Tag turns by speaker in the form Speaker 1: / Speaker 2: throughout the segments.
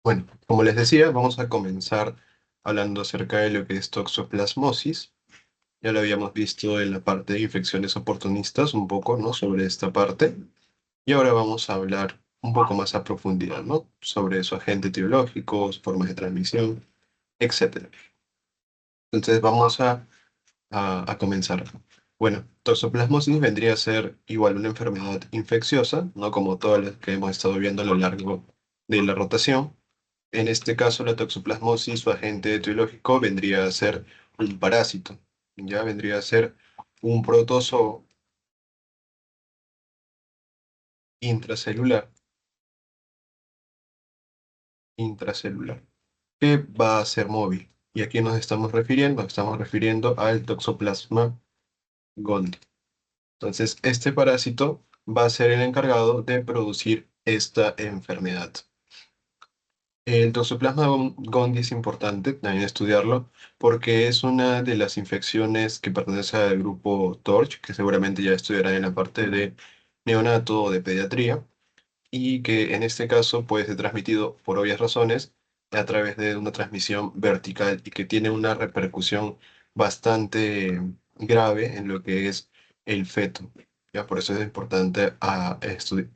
Speaker 1: Bueno, como les decía, vamos a comenzar hablando acerca de lo que es toxoplasmosis. Ya lo habíamos visto en la parte de infecciones oportunistas, un poco, ¿no? Sobre esta parte. Y ahora vamos a hablar un poco más a profundidad, ¿no? Sobre su agente etiológico, sus formas de transmisión, etcétera. Entonces vamos a comenzar. Bueno, toxoplasmosis vendría a ser igual una enfermedad infecciosa, ¿no? Como todas las que hemos estado viendo a lo largo de la rotación. En este caso, la toxoplasmosis, su agente etiológico, vendría a ser un parásito. Ya vendría a ser un protozoo intracelular, intracelular, que va a ser móvil. ¿Y a quién nos estamos refiriendo? Nos estamos refiriendo al Toxoplasma gondii. Entonces, este parásito va a ser el encargado de producir esta enfermedad. El Toxoplasma gondii es importante también estudiarlo porque es una de las infecciones que pertenece al grupo TORCH, que seguramente ya estudiarán en la parte de neonato o de pediatría, y que en este caso puede ser transmitido por obvias razones a través de una transmisión vertical y que tiene una repercusión bastante grave en lo que es el feto. Ya por eso es importante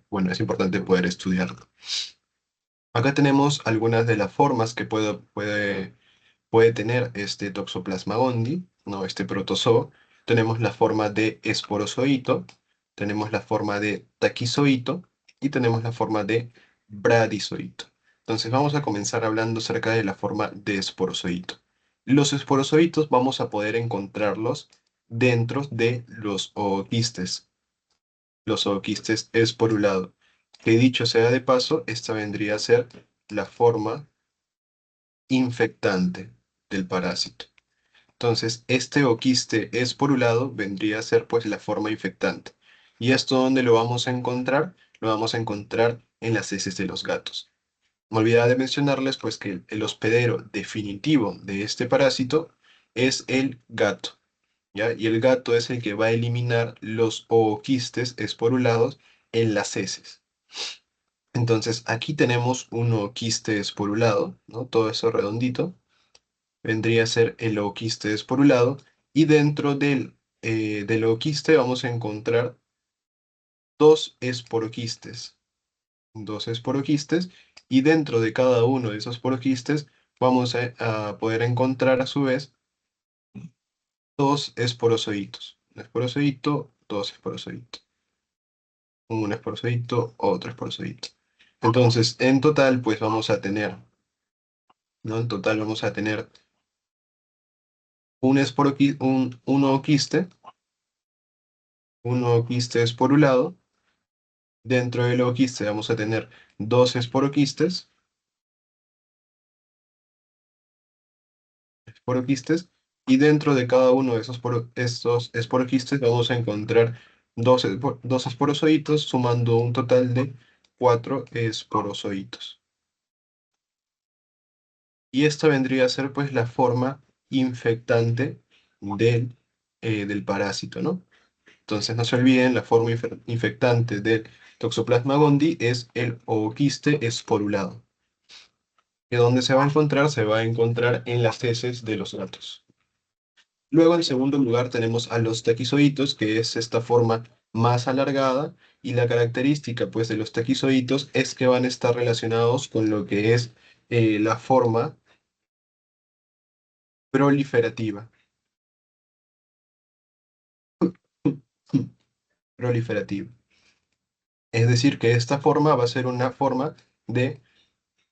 Speaker 1: bueno, es importante poder estudiarlo. Acá tenemos algunas de las formas que puede tener este Toxoplasma gondii, ¿no? Este protozoo. Tenemos la forma de esporozoito, tenemos la forma de taquizoito y tenemos la forma de bradizoito. Entonces vamos a comenzar hablando acerca de la forma de esporozoito. Los esporozoitos vamos a poder encontrarlos dentro de los ooquistes. Los ooquistes esporulado. Que dicho sea de paso, esta vendría a ser la forma infectante del parásito. Entonces, este oquiste esporulado vendría a ser pues la forma infectante. ¿Y esto dónde lo vamos a encontrar? Lo vamos a encontrar en las heces de los gatos. Me olvidaba de mencionarles pues que el hospedero definitivo de este parásito es el gato, ¿ya? Y el gato es el que va a eliminar los ooquistes esporulados en las heces. Entonces, aquí tenemos un ooquiste esporulado, ¿no? Todo eso redondito vendría a ser el ooquiste esporulado, y dentro del ooquiste vamos a encontrar dos dos esporoquistes, y dentro de cada uno de esos poroquistes vamos a poder encontrar a su vez dos esporozoitos. Un esporozoito, dos esporozoitos. Un esporozoito, otro esporozoito. Entonces, en total, pues vamos a tener, ¿no? En total vamos a tener un ooquiste, un ooquiste esporulado. Dentro del ooquiste vamos a tener dos esporoquistes, y dentro de cada uno de estos esporoquistes vamos a encontrar dos esporozoitos, sumando un total de cuatro esporozoitos. Y esta vendría a ser pues la forma infectante del parásito, ¿no? Entonces no se olviden, la forma infectante del Toxoplasma gondii es el ooquiste esporulado. ¿Que dónde se va a encontrar? Se va a encontrar en las heces de los gatos. Luego, en segundo lugar, tenemos a los taquizoitos, que es esta forma más alargada, y la característica pues, de los taquizoitos es que van a estar relacionados con lo que es la forma proliferativa. Proliferativa. Es decir, que esta forma va a ser una forma de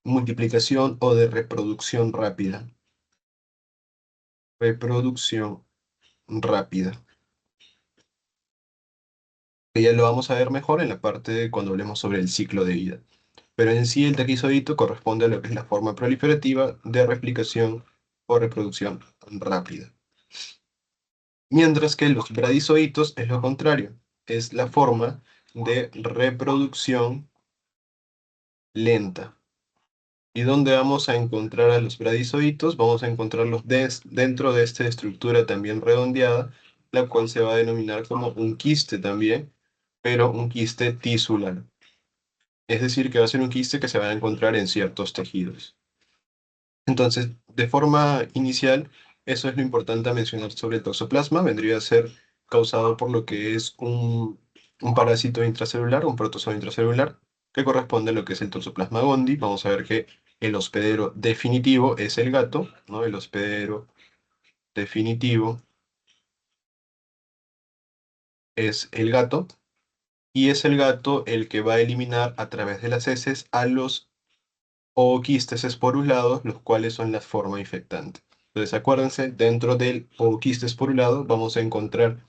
Speaker 1: multiplicación o de reproducción rápida. Reproducción rápida. Que ya lo vamos a ver mejor en la parte de cuando hablemos sobre el ciclo de vida. Pero en sí el taquizoidito corresponde a lo que es la forma proliferativa de replicación o reproducción rápida. Mientras que los bradizoitos es lo contrario, es la forma de reproducción lenta. ¿Y dónde vamos a encontrar a los bradizoitos? Vamos a encontrarlos dentro de esta estructura también redondeada, la cual se va a denominar como un quiste también, pero un quiste tisular. Es decir, que va a ser un quiste que se va a encontrar en ciertos tejidos. Entonces, de forma inicial, eso es lo importante a mencionar sobre el toxoplasma. Vendría a ser causado por lo que es un parásito intracelular, un protozoo intracelular, que corresponde a lo que es el toxoplasma gondii. Vamos a ver que el hospedero definitivo es el gato, ¿no? El hospedero definitivo es el gato, y es el gato el que va a eliminar a través de las heces a los ooquistes esporulados, los cuales son la forma infectante. Entonces, acuérdense, dentro del ooquiste esporulado vamos a encontrar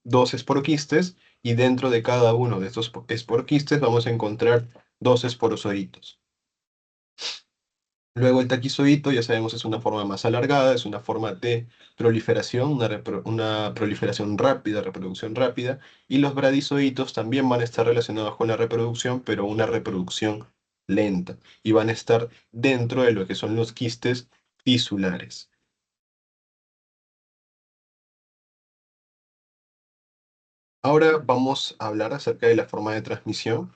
Speaker 1: dos esporoquistes, y dentro de cada uno de estos esporoquistes vamos a encontrar dos esporozoitos. Luego el taquizoito, ya sabemos, es una forma más alargada, es una forma de proliferación, una proliferación rápida, reproducción rápida, y los bradizoitos también van a estar relacionados con la reproducción, pero una reproducción lenta, y van a estar dentro de lo que son los quistes tisulares. Ahora vamos a hablar acerca de la forma de transmisión.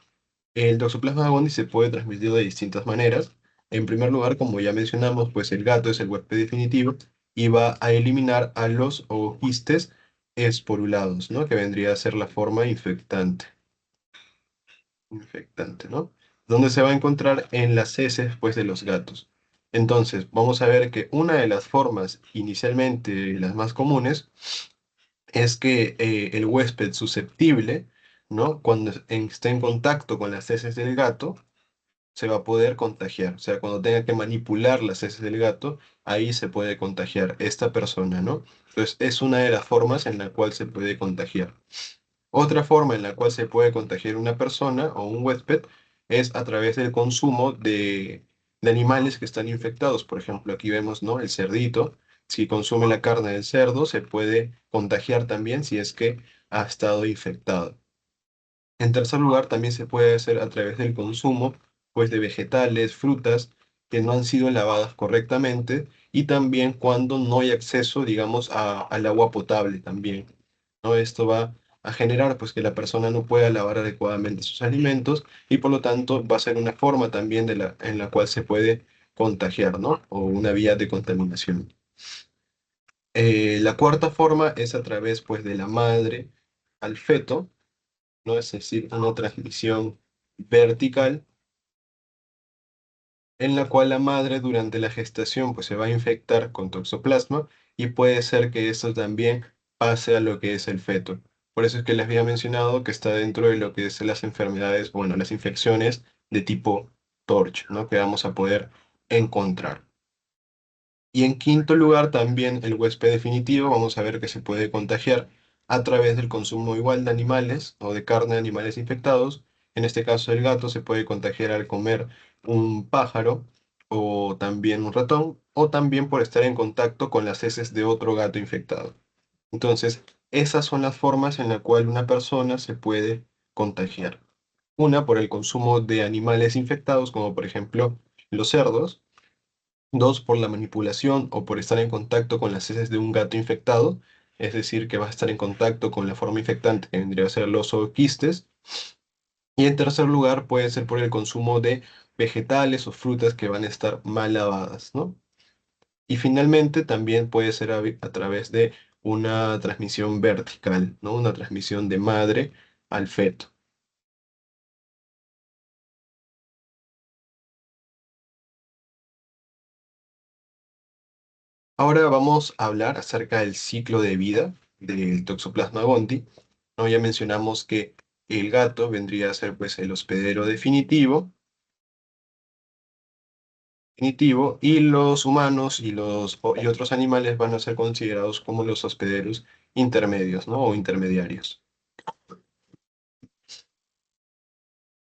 Speaker 1: El Toxoplasma gondii se puede transmitir de distintas maneras. En primer lugar, como ya mencionamos, pues el gato es el huésped definitivo y va a eliminar a los ooquistes esporulados, ¿no? Que vendría a ser la forma infectante, ¿no? Donde se va a encontrar en las heces, pues, de los gatos. Entonces, vamos a ver que una de las formas, inicialmente las más comunes, es que el huésped susceptible, ¿no? Cuando esté en contacto con las heces del gato, se va a poder contagiar. O sea, cuando tenga que manipular las heces del gato, ahí se puede contagiar esta persona, ¿no? Entonces, es una de las formas en la cual se puede contagiar. Otra forma en la cual se puede contagiar una persona o un huésped es a través del consumo de animales que están infectados. Por ejemplo, aquí vemos, ¿no? El cerdito. Si consume la carne del cerdo, se puede contagiar también si es que ha estado infectado. En tercer lugar, también se puede hacer a través del consumo, pues, de vegetales, frutas que no han sido lavadas correctamente, y también cuando no hay acceso, digamos, al agua potable también, ¿no? Esto va a generar, pues, que la persona no pueda lavar adecuadamente sus alimentos, y por lo tanto va a ser una forma también en la cual se puede contagiar, ¿no? O una vía de contaminación. La cuarta forma es a través, pues, de la madre al feto, ¿no? Es decir, una transmisión vertical en la cual la madre durante la gestación, pues, se va a infectar con toxoplasma, y puede ser que esto también pase a lo que es el feto. Por eso es que les había mencionado que está dentro de lo que es las enfermedades, bueno, las infecciones de tipo TORCH, ¿no? Que vamos a poder encontrar. Y en quinto lugar, también el huésped definitivo, vamos a ver que se puede contagiar a través del consumo igual de animales o de carne de animales infectados. En este caso, el gato se puede contagiar al comer un pájaro o también un ratón, o también por estar en contacto con las heces de otro gato infectado. Entonces, esas son las formas en las cuales una persona se puede contagiar. Una, por el consumo de animales infectados, como por ejemplo los cerdos. Dos, por la manipulación o por estar en contacto con las heces de un gato infectado, es decir, que va a estar en contacto con la forma infectante que vendría a ser los zooquistes. Y en tercer lugar, puede ser por el consumo de vegetales o frutas que van a estar mal lavadas, ¿no? Y finalmente también puede ser a través de una transmisión vertical, ¿no? Una transmisión de madre al feto. Ahora vamos a hablar acerca del ciclo de vida del Toxoplasma gondii, ¿no? Ya mencionamos que el gato vendría a ser, pues, el hospedero definitivo, y los humanos y otros animales van a ser considerados como los hospederos intermedios, ¿no? O intermediarios.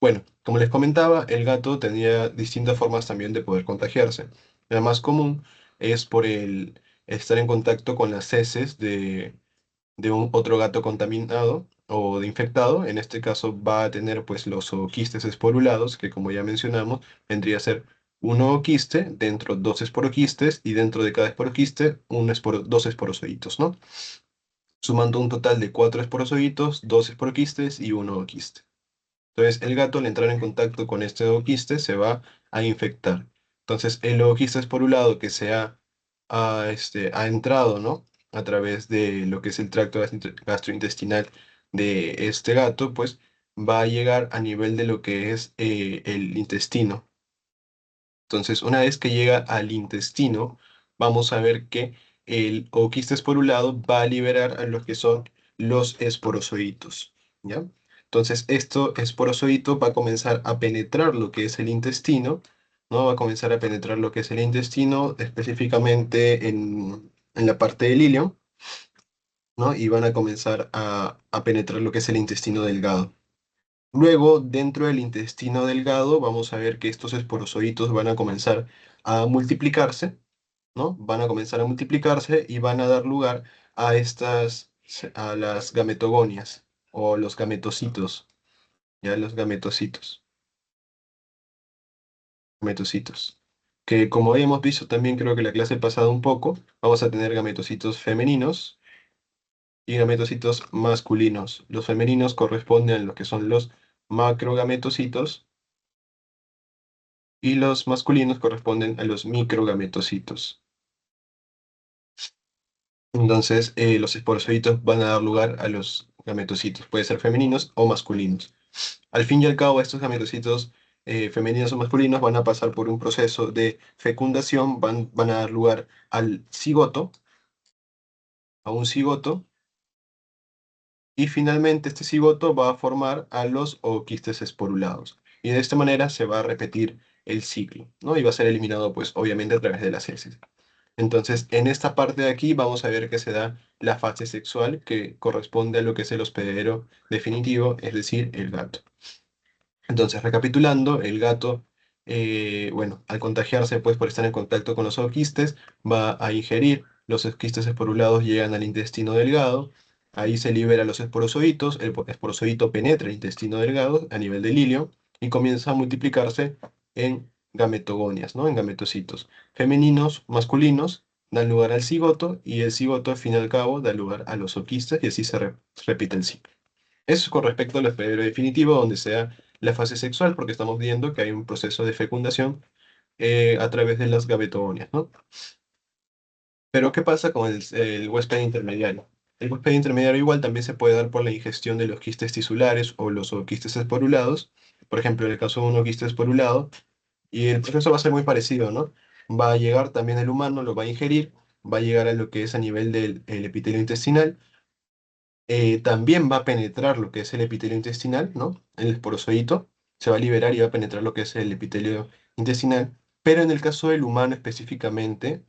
Speaker 1: Bueno, como les comentaba, el gato tenía distintas formas también de poder contagiarse. La más común es por el estar en contacto con las heces de un otro gato contaminado o de infectado. En este caso va a tener, pues, los ooquistes esporulados, que como ya mencionamos, vendría a ser un ooquiste, dentro dos esporoquistes, y dentro de cada esporoquiste dos esporozoitos, ¿no? Sumando un total de cuatro esporozoitos, dos esporoquistes y un ooquiste. Entonces, el gato al entrar en contacto con este ooquiste se va a infectar. Entonces, el ooquiste esporulado que ha entrado, ¿no? A través de lo que es el tracto gastrointestinal de este gato, pues va a llegar a nivel de lo que es el intestino. Entonces, una vez que llega al intestino, vamos a ver que el ooquistes por un lado va a liberar a los que son los esporozoitos, ¿ya? Entonces, esto esporozoito va a comenzar a penetrar lo que es el intestino, ¿no? Va a comenzar a penetrar lo que es el intestino, específicamente en la parte del ilio, ¿no? Y van a comenzar a penetrar lo que es el intestino delgado. Luego, dentro del intestino delgado, vamos a ver que estos esporozoitos van a comenzar a multiplicarse, ¿no? Van a comenzar a multiplicarse y van a dar lugar a las gametogonias o los gametocitos, ya los gametocitos. Que como habíamos visto también, creo que la clase pasada un poco, vamos a tener gametocitos femeninos y gametocitos masculinos. Los femeninos corresponden a lo que son los macrogametocitos y los masculinos corresponden a los microgametocitos. Entonces, los esporocitos van a dar lugar a los gametocitos, puede ser femeninos o masculinos. Al fin y al cabo, estos gametocitos femeninos o masculinos van a pasar por un proceso de fecundación, van a dar lugar al cigoto, a un cigoto, y finalmente este cigoto va a formar a los ooquistes esporulados. Y de esta manera se va a repetir el ciclo, ¿no? Y va a ser eliminado, pues, obviamente a través de las heces. Entonces, en esta parte de aquí vamos a ver que se da la fase sexual que corresponde a lo que es el hospedero definitivo, es decir, el gato. Entonces, recapitulando, el gato, bueno, al contagiarse, pues por estar en contacto con los zooquistes, va a ingerir, los zooquistes esporulados llegan al intestino delgado, ahí se liberan los esporozoitos, el esporozoito penetra el intestino delgado a nivel del ilio y comienza a multiplicarse en gametogonias, ¿no? En gametocitos femeninos, masculinos, dan lugar al cigoto y el cigoto, al fin y al cabo, da lugar a los zooquistes y así repite el ciclo. Eso es con respecto al hospedero definitivo, donde sea la fase sexual, porque estamos viendo que hay un proceso de fecundación a través de las gametogonias, ¿no? Pero, ¿qué pasa con el huésped intermediario? El huésped intermediario igual también se puede dar por la ingestión de los quistes tisulares o los quistes esporulados. Por ejemplo, en el caso de un quiste esporulado, y el proceso va a ser muy parecido, ¿no? Va a llegar también el humano, lo va a ingerir, va a llegar a lo que es a nivel del el epitelio intestinal, también va a penetrar lo que es el epitelio intestinal, ¿no? El esporozoito se va a liberar y va a penetrar lo que es el epitelio intestinal, pero en el caso del humano específicamente,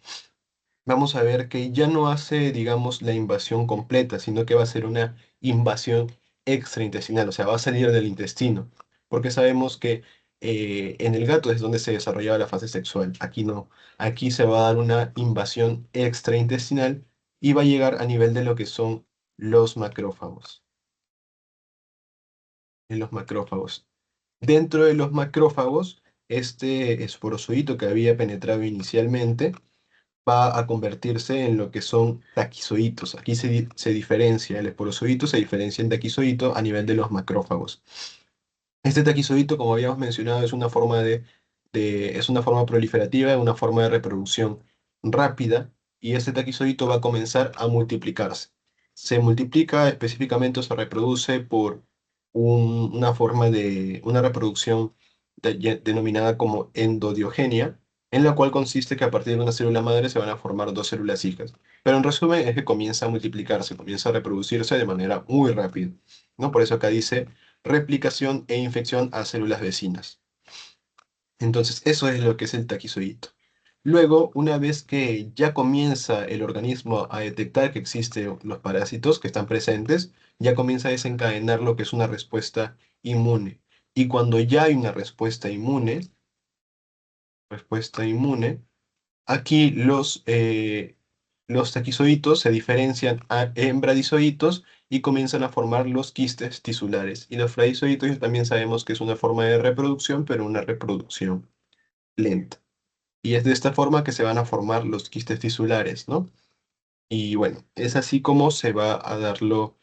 Speaker 1: vamos a ver que ya no hace, digamos, la invasión completa, sino que va a ser una invasión extraintestinal, o sea, va a salir del intestino, porque sabemos que en el gato es donde se desarrollaba la fase sexual, aquí no, aquí se va a dar una invasión extraintestinal y va a llegar a nivel de lo que son los macrófagos, en los macrófagos. Dentro de los macrófagos, este esporozoito que había penetrado inicialmente, va a convertirse en lo que son taquizoitos. Aquí se diferencia, el esporozoito se diferencia en taquizoito a nivel de los macrófagos. Este taquizoito, como habíamos mencionado, es una forma es una forma proliferativa, una forma de reproducción rápida, y este taquizoito va a comenzar a multiplicarse. Se multiplica específicamente o se reproduce por una reproducción denominada como endodiogenia, en la cual consiste que a partir de una célula madre se van a formar dos células hijas. Pero en resumen es que comienza a multiplicarse, comienza a reproducirse de manera muy rápida, ¿no? Por eso acá dice replicación e infección a células vecinas. Entonces, eso es lo que es el taquizoído. Luego, una vez que ya comienza el organismo a detectar que existen los parásitos que están presentes, ya comienza a desencadenar lo que es una respuesta inmune. Y cuando ya hay una respuesta inmune, aquí los taquizoitos se diferencian a embradizoitos y comienzan a formar los quistes tisulares. Y los fladizoitos también sabemos que es una forma de reproducción, pero una reproducción lenta. Y es de esta forma que se van a formar los quistes tisulares, ¿no? Y bueno, es así como se va a dar lo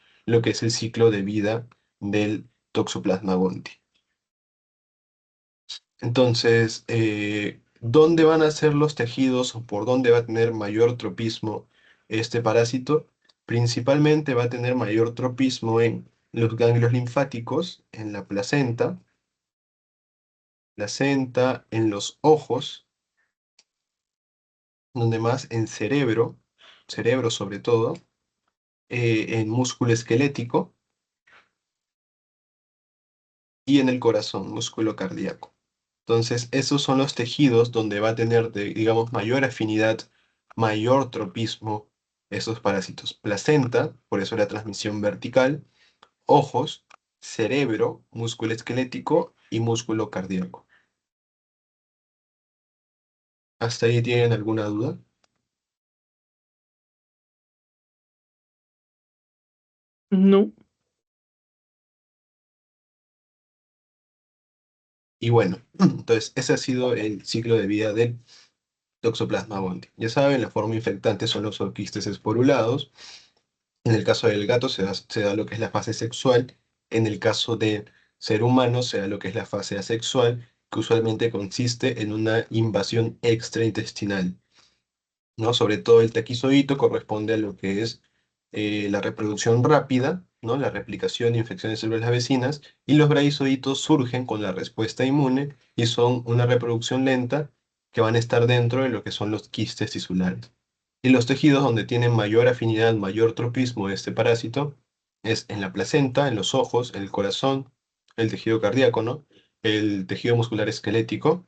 Speaker 1: que es el ciclo de vida del Toxoplasma gondii. Entonces, ¿dónde van a ser los tejidos o por dónde va a tener mayor tropismo este parásito? Principalmente va a tener mayor tropismo en los ganglios linfáticos, en la placenta, en los ojos, donde más en cerebro sobre todo, en músculo esquelético y en el corazón, músculo cardíaco. Entonces, esos son los tejidos donde va a tener, digamos, mayor afinidad, mayor tropismo esos parásitos. Placenta, por eso la transmisión vertical, ojos, cerebro, músculo esquelético y músculo cardíaco. ¿Hasta ahí tienen alguna duda?
Speaker 2: No.
Speaker 1: Y bueno, entonces ese ha sido el ciclo de vida del Toxoplasma gondii. Ya saben, la forma infectante son los orquistes esporulados. En el caso del gato se da lo que es la fase sexual. En el caso del ser humano se da lo que es la fase asexual, que usualmente consiste en una invasión extraintestinal, ¿no? Sobre todo el taquizoído corresponde a lo que es la reproducción rápida, ¿no? La replicación de infecciones de células vecinas, y los braquizoitos surgen con la respuesta inmune y son una reproducción lenta que van a estar dentro de lo que son los quistes tisulares. Y los tejidos donde tienen mayor afinidad, mayor tropismo de este parásito es en la placenta, en los ojos, el corazón, el tejido cardíaco, ¿no? El tejido muscular esquelético,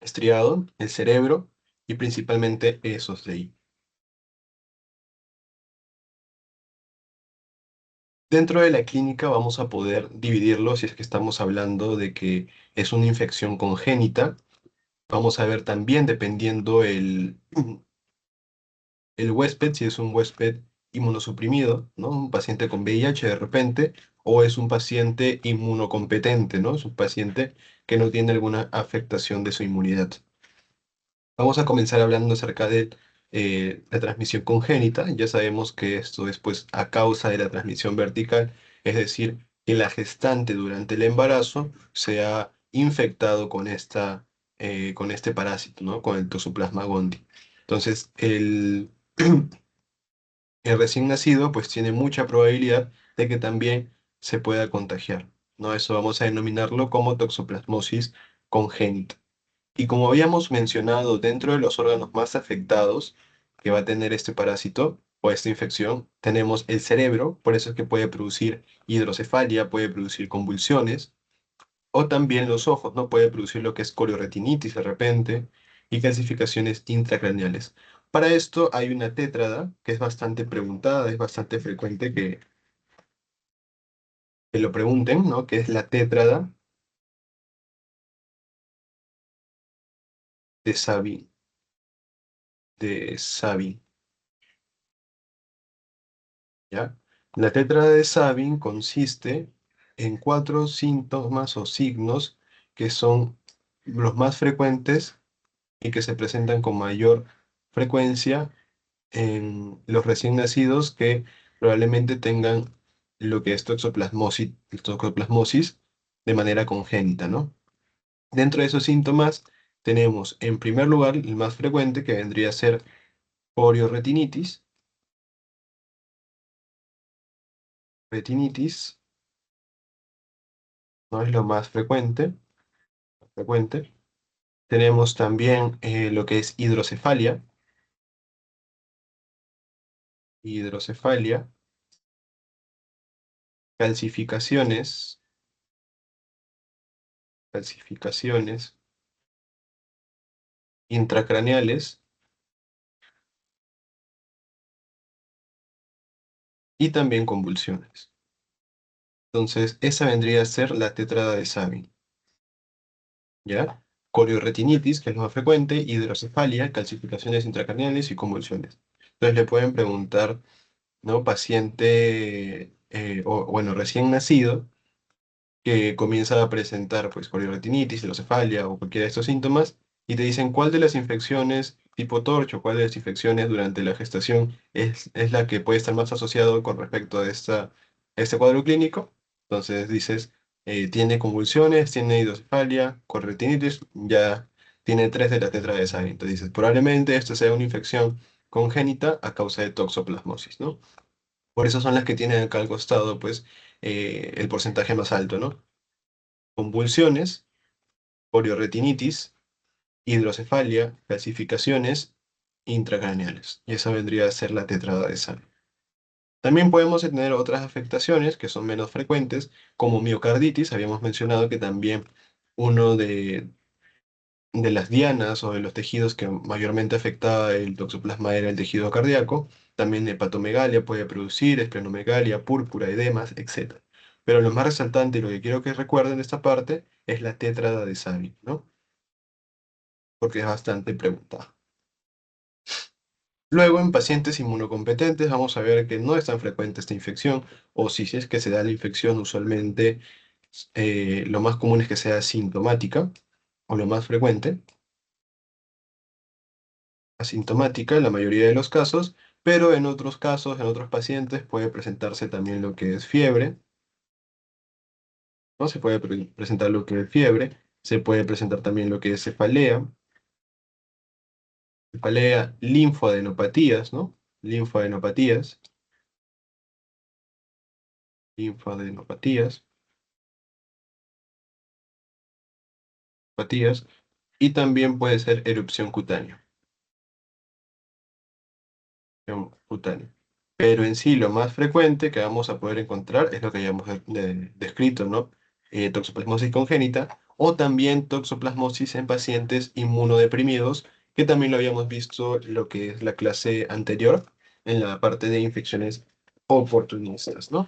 Speaker 1: estriado, el cerebro y principalmente esos de ahí. Dentro de la clínica vamos a poder dividirlo si es que estamos hablando de que es una infección congénita. Vamos a ver también, dependiendo el huésped, si es un huésped inmunosuprimido, ¿no? Un paciente con VIH de repente, o es un paciente inmunocompetente, ¿no? Es un paciente que no tiene alguna afectación de su inmunidad. Vamos a comenzar hablando acerca de la transmisión congénita. Ya sabemos que esto es pues a causa de la transmisión vertical, es decir, que la gestante durante el embarazo se ha infectado con este parásito, ¿no? Con el Toxoplasma gondii. Entonces, el recién nacido pues tiene mucha probabilidad de que también se pueda contagiar, ¿no? Eso vamos a denominarlo como toxoplasmosis congénita. Y como habíamos mencionado, dentro de los órganos más afectados que va a tener este parásito o esta infección, tenemos el cerebro, por eso es que puede producir hidrocefalia, puede producir convulsiones, o también los ojos, ¿no? Puede producir lo que es corioretinitis de repente y calcificaciones intracraneales. Para esto hay una tétrada que es bastante preguntada, es bastante frecuente que lo pregunten, ¿no? Que es la tétrada de Sabin, de Sabin. ¿Ya? La tetrada de Sabin consiste en 4 síntomas o signos que son los más frecuentes y que se presentan con mayor frecuencia en los recién nacidos que probablemente tengan lo que es toxoplasmosis de manera congénita, ¿no? Dentro de esos síntomas tenemos, en primer lugar, el más frecuente que vendría a ser porioretinitis, retinitis, ¿no? Es lo más frecuente. Tenemos también lo que es hidrocefalia, calcificaciones, calcificaciones intracraneales y también convulsiones. Entonces, esa vendría a ser la tétrada de Sabin, ¿ya? Corioretinitis, que es lo más frecuente, hidrocefalia, calcificaciones intracraneales y convulsiones. Entonces le pueden preguntar, ¿no? Paciente, o bueno, recién nacido, que comienza a presentar pues coliretinitis, cefalia o cualquiera de estos síntomas y te dicen cuál de las infecciones tipo torcho, cuál de las infecciones durante la gestación es la que puede estar más asociado con respecto a este cuadro clínico. Entonces dices tiene convulsiones, tiene hidrocefalia, corretinitis, ya tiene 3 de la tetra de Sabin. Entonces dices, probablemente esto sea una infección congénita a causa de toxoplasmosis, ¿no? Por eso son las que tienen acá al costado, pues, el porcentaje más alto, ¿no? Convulsiones, poliorretinitis, hidrocefalia, calcificaciones intracraneales. Y esa vendría a ser la tetrada de Sabin. También podemos tener otras afectaciones que son menos frecuentes, como miocarditis. Habíamos mencionado que también uno de las dianas o de los tejidos que mayormente afectaba el toxoplasma era el tejido cardíaco. También hepatomegalia puede producir, esplenomegalia, púrpura, edemas, etc. Pero lo más resaltante y lo que quiero que recuerden de esta parte es la tétrada de Sabin, ¿no? Porque es bastante preguntada. Luego, en pacientes inmunocompetentes, vamos a ver que no es tan frecuente esta infección, o si es que se da la infección, usualmente lo más común es que sea asintomática, o lo más frecuente, asintomática en la mayoría de los casos, pero en otros casos, en otros pacientes, puede presentarse también lo que es fiebre, ¿no? Se puede presentar lo que es fiebre, se puede presentar también lo que es cefalea, linfoadenopatías, ¿no? Linfoadenopatías, linfoadenopatías, patías, y también puede ser erupción cutánea. Cutánea. Pero en sí, lo más frecuente que vamos a poder encontrar es lo que ya hemos descrito, ¿no? Toxoplasmosis congénita o también toxoplasmosis en pacientes inmunodeprimidos, que también lo habíamos visto en lo que es la clase anterior, en la parte de infecciones oportunistas, ¿no?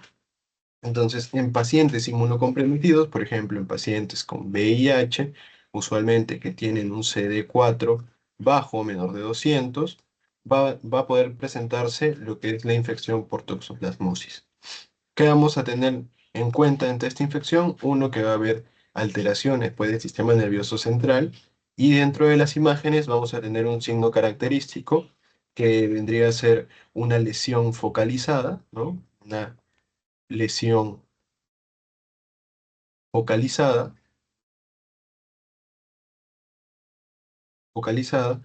Speaker 1: Entonces, en pacientes inmunocomprometidos, por ejemplo, en pacientes con VIH, usualmente que tienen un CD4 bajo o menor de 200, va a poder presentarse lo que es la infección por toxoplasmosis. ¿Qué vamos a tener en cuenta ante esta infección? Uno, que va a haber alteraciones pues, del sistema nervioso central, y dentro de las imágenes vamos a tener un signo característico que vendría a ser una lesión focalizada, ¿no? Una lesión focalizada, focalizada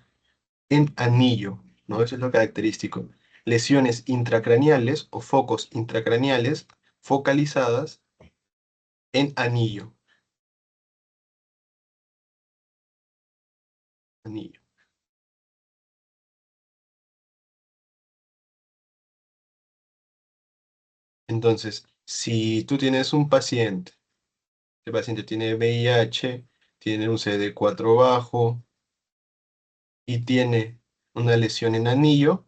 Speaker 1: en anillo, ¿no? Eso es lo característico. Lesiones intracraneales o focos intracraneales focalizadas en anillo, anillo. Entonces, si tú tienes un paciente, el paciente tiene VIH, tiene un CD4 bajo y tiene una lesión en anillo,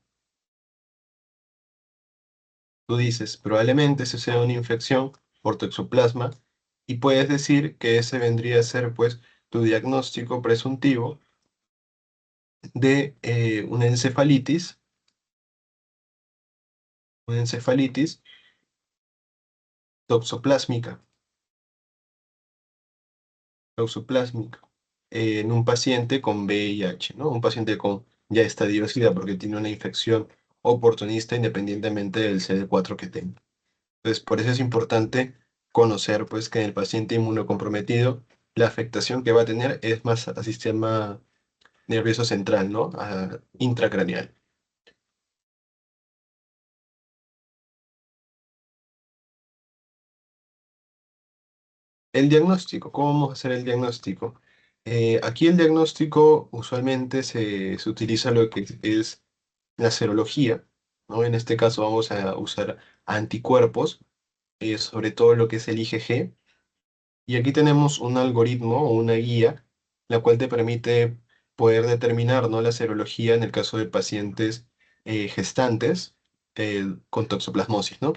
Speaker 1: tú dices, probablemente eso sea una infección por toxoplasma, y puedes decir que ese vendría a ser, pues, tu diagnóstico presuntivo de una encefalitis toxoplásmica, toxoplásmica, en un paciente con VIH, ¿no? Un paciente con ya estadio de SIDA porque tiene una infección oportunista independientemente del CD4 que tenga. Entonces, por eso es importante conocer, pues, que en el paciente inmunocomprometido la afectación que va a tener es más al sistema nervioso central, ¿no? Intracraneal. El diagnóstico, ¿cómo vamos a hacer el diagnóstico? Aquí el diagnóstico usualmente se utiliza lo que es la serología, ¿no? En este caso vamos a usar anticuerpos, sobre todo lo que es el IgG, y aquí tenemos un algoritmo o una guía, la cual te permite poder determinar, ¿no? La serología en el caso de pacientes gestantes con toxoplasmosis, ¿no?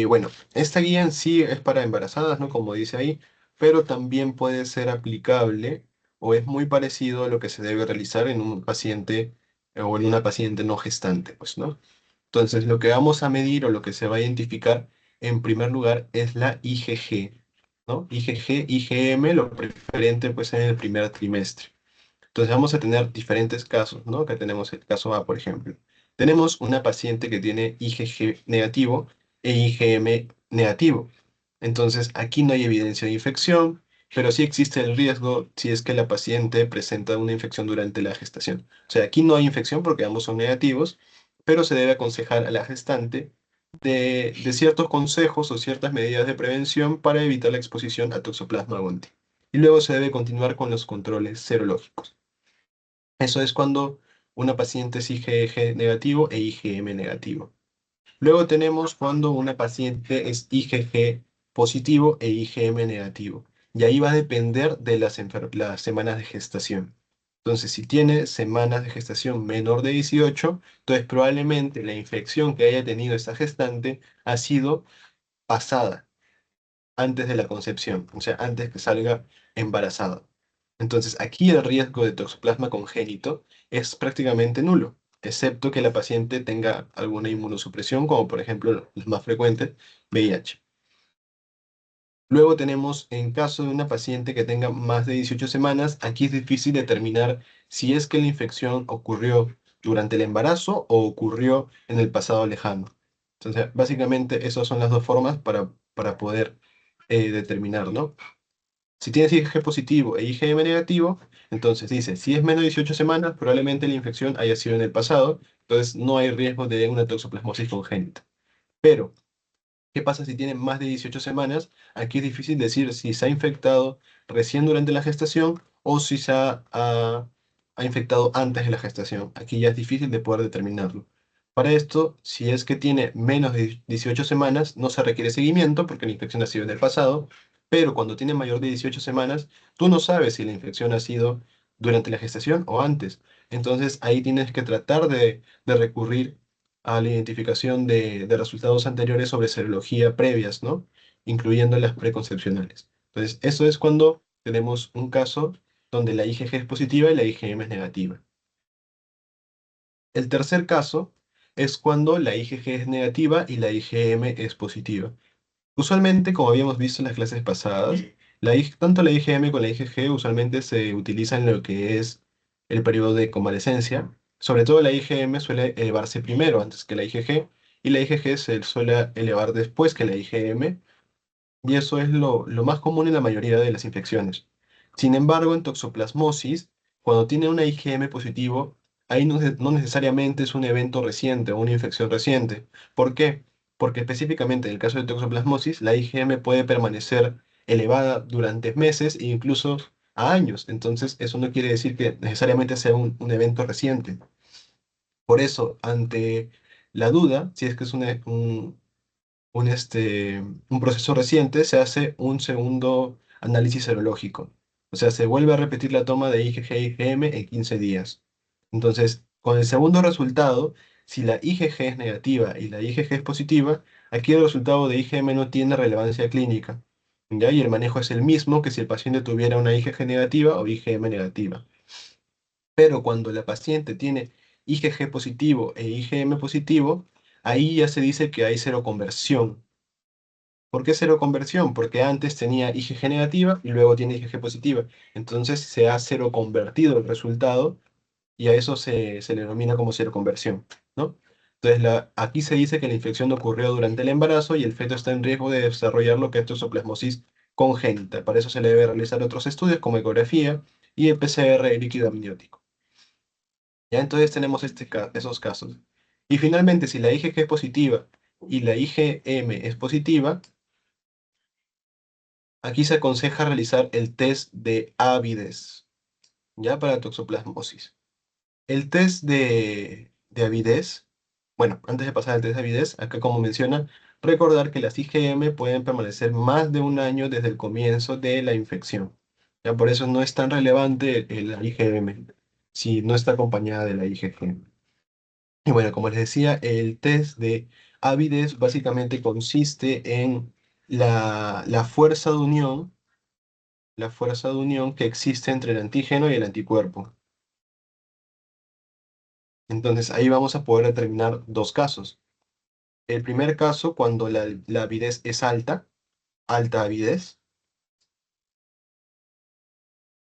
Speaker 1: Bueno, esta guía en sí es para embarazadas, ¿no? Como dice ahí, pero también puede ser aplicable o es muy parecido a lo que se debe realizar en un paciente o en una paciente no gestante, pues, ¿no? Entonces, lo que vamos a medir o lo que se va a identificar en primer lugar es la IgG, ¿no? IgG, IgM, lo preferente pues en el primer trimestre. Entonces vamos a tener diferentes casos, ¿no? Acá tenemos el caso A, por ejemplo. Tenemos una paciente que tiene IgG negativo e IgM negativo. Entonces, aquí no hay evidencia de infección, pero sí existe el riesgo si es que la paciente presenta una infección durante la gestación. O sea, aquí no hay infección porque ambos son negativos, pero se debe aconsejar a la gestante de ciertos consejos o ciertas medidas de prevención para evitar la exposición a Toxoplasma gondii. Y luego se debe continuar con los controles serológicos. Eso es cuando una paciente es IgG negativo e IgM negativo. Luego tenemos cuando una paciente es IgG positivo e IgM negativo. Y ahí va a depender de las semanas de gestación. Entonces, si tiene semanas de gestación menor de 18, entonces probablemente la infección que haya tenido esta gestante ha sido pasada antes de la concepción, o sea, antes que salga embarazada. Entonces, aquí el riesgo de toxoplasma congénito es prácticamente nulo, excepto que la paciente tenga alguna inmunosupresión, como por ejemplo los más frecuentes, VIH. Luego tenemos, en caso de una paciente que tenga más de 18 semanas, aquí es difícil determinar si es que la infección ocurrió durante el embarazo o ocurrió en el pasado lejano. Entonces, básicamente, esas son las dos formas para poder determinar, ¿no? Si tienes IgG positivo e IgM negativo, entonces dice, si es menos de 18 semanas, probablemente la infección haya sido en el pasado, entonces no hay riesgo de una toxoplasmosis congénita. Pero, ¿qué pasa si tiene más de 18 semanas? Aquí es difícil decir si se ha infectado recién durante la gestación o si ha infectado antes de la gestación. Aquí ya es difícil de poder determinarlo. Para esto, si es que tiene menos de 18 semanas, no se requiere seguimiento porque la infección ha sido en el pasado, pero cuando tiene mayor de 18 semanas, tú no sabes si la infección ha sido durante la gestación o antes. Entonces ahí tienes que tratar de recurrir a la identificación de resultados anteriores sobre serología previas, ¿no? Incluyendo las preconcepcionales. Entonces, eso es cuando tenemos un caso donde la IgG es positiva y la IgM es negativa. El tercer caso es cuando la IgG es negativa y la IgM es positiva. Usualmente, como habíamos visto en las clases pasadas, tanto la IgM como la IgG usualmente se utilizan en lo que es el periodo de convalecencia. Sobre todo la IgM suele elevarse primero antes que la IgG y la IgG se suele elevar después que la IgM, y eso es lo más común en la mayoría de las infecciones. Sin embargo, en toxoplasmosis, cuando tiene una IgM positivo, ahí no necesariamente es un evento reciente o una infección reciente. ¿Por qué? Porque específicamente en el caso de toxoplasmosis, la IgM puede permanecer elevada durante meses e incluso a años. Entonces, eso no quiere decir que necesariamente sea un evento reciente. Por eso, ante la duda, si es que es un proceso reciente, se hace un segundo análisis serológico. O sea, se vuelve a repetir la toma de IgG y IgM en 15 días. Entonces, con el segundo resultado, si la IgG es negativa y la IgG es positiva, aquí el resultado de IgM no tiene relevancia clínica, ¿ya? Y el manejo es el mismo que si el paciente tuviera una IgG negativa o IgM negativa. Pero cuando la paciente tiene IgG positivo e IgM positivo, ahí ya se dice que hay seroconversión. ¿Por qué cero conversión? Porque antes tenía IgG negativa y luego tiene IgG positiva. Entonces se ha cero convertido el resultado y a eso se le denomina como cero conversión, ¿no? Entonces aquí se dice que la infección ocurrió durante el embarazo y el feto está en riesgo de desarrollar lo que es toxoplasmosis congénita. Para eso se le debe realizar otros estudios como ecografía y el PCR líquido amniótico. Ya entonces tenemos esos casos. Y finalmente, si la IgG es positiva y la IgM es positiva, aquí se aconseja realizar el test de avidez, ya para toxoplasmosis. El test de avidez, bueno, antes de pasar al test de avidez, acá como menciona, recordar que las IgM pueden permanecer más de un año desde el comienzo de la infección. Ya por eso no es tan relevante la IgM, si no está acompañada de la IgG. Y bueno, como les decía, el test de avidez básicamente consiste en la fuerza de unión que existe entre el antígeno y el anticuerpo. Entonces ahí vamos a poder determinar dos casos. El primer caso, cuando la avidez es alta, alta avidez,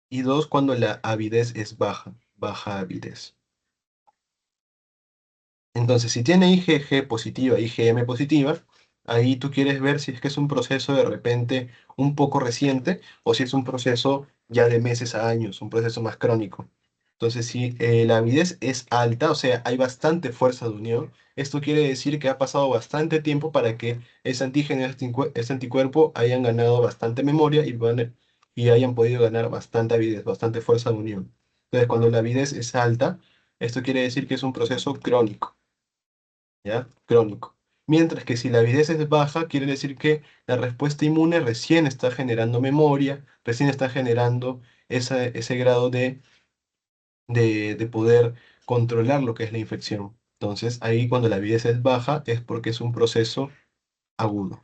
Speaker 1: y dos, cuando la avidez es baja, baja avidez. Entonces, si tiene IgG positiva, IgM positiva, ahí tú quieres ver si es que es un proceso de repente un poco reciente o si es un proceso ya de meses a años, un proceso más crónico. Entonces, si la avidez es alta, o sea, hay bastante fuerza de unión, esto quiere decir que ha pasado bastante tiempo para que ese antígeno, ese anticuerpo hayan ganado bastante memoria y hayan podido ganar bastante avidez, bastante fuerza de unión. Entonces, cuando la avidez es alta, esto quiere decir que es un proceso crónico, ¿ya? Crónico. Mientras que si la avidez es baja, quiere decir que la respuesta inmune recién está generando memoria, recién está generando ese grado de poder controlar lo que es la infección. Entonces, ahí cuando la avidez es baja es porque es un proceso agudo,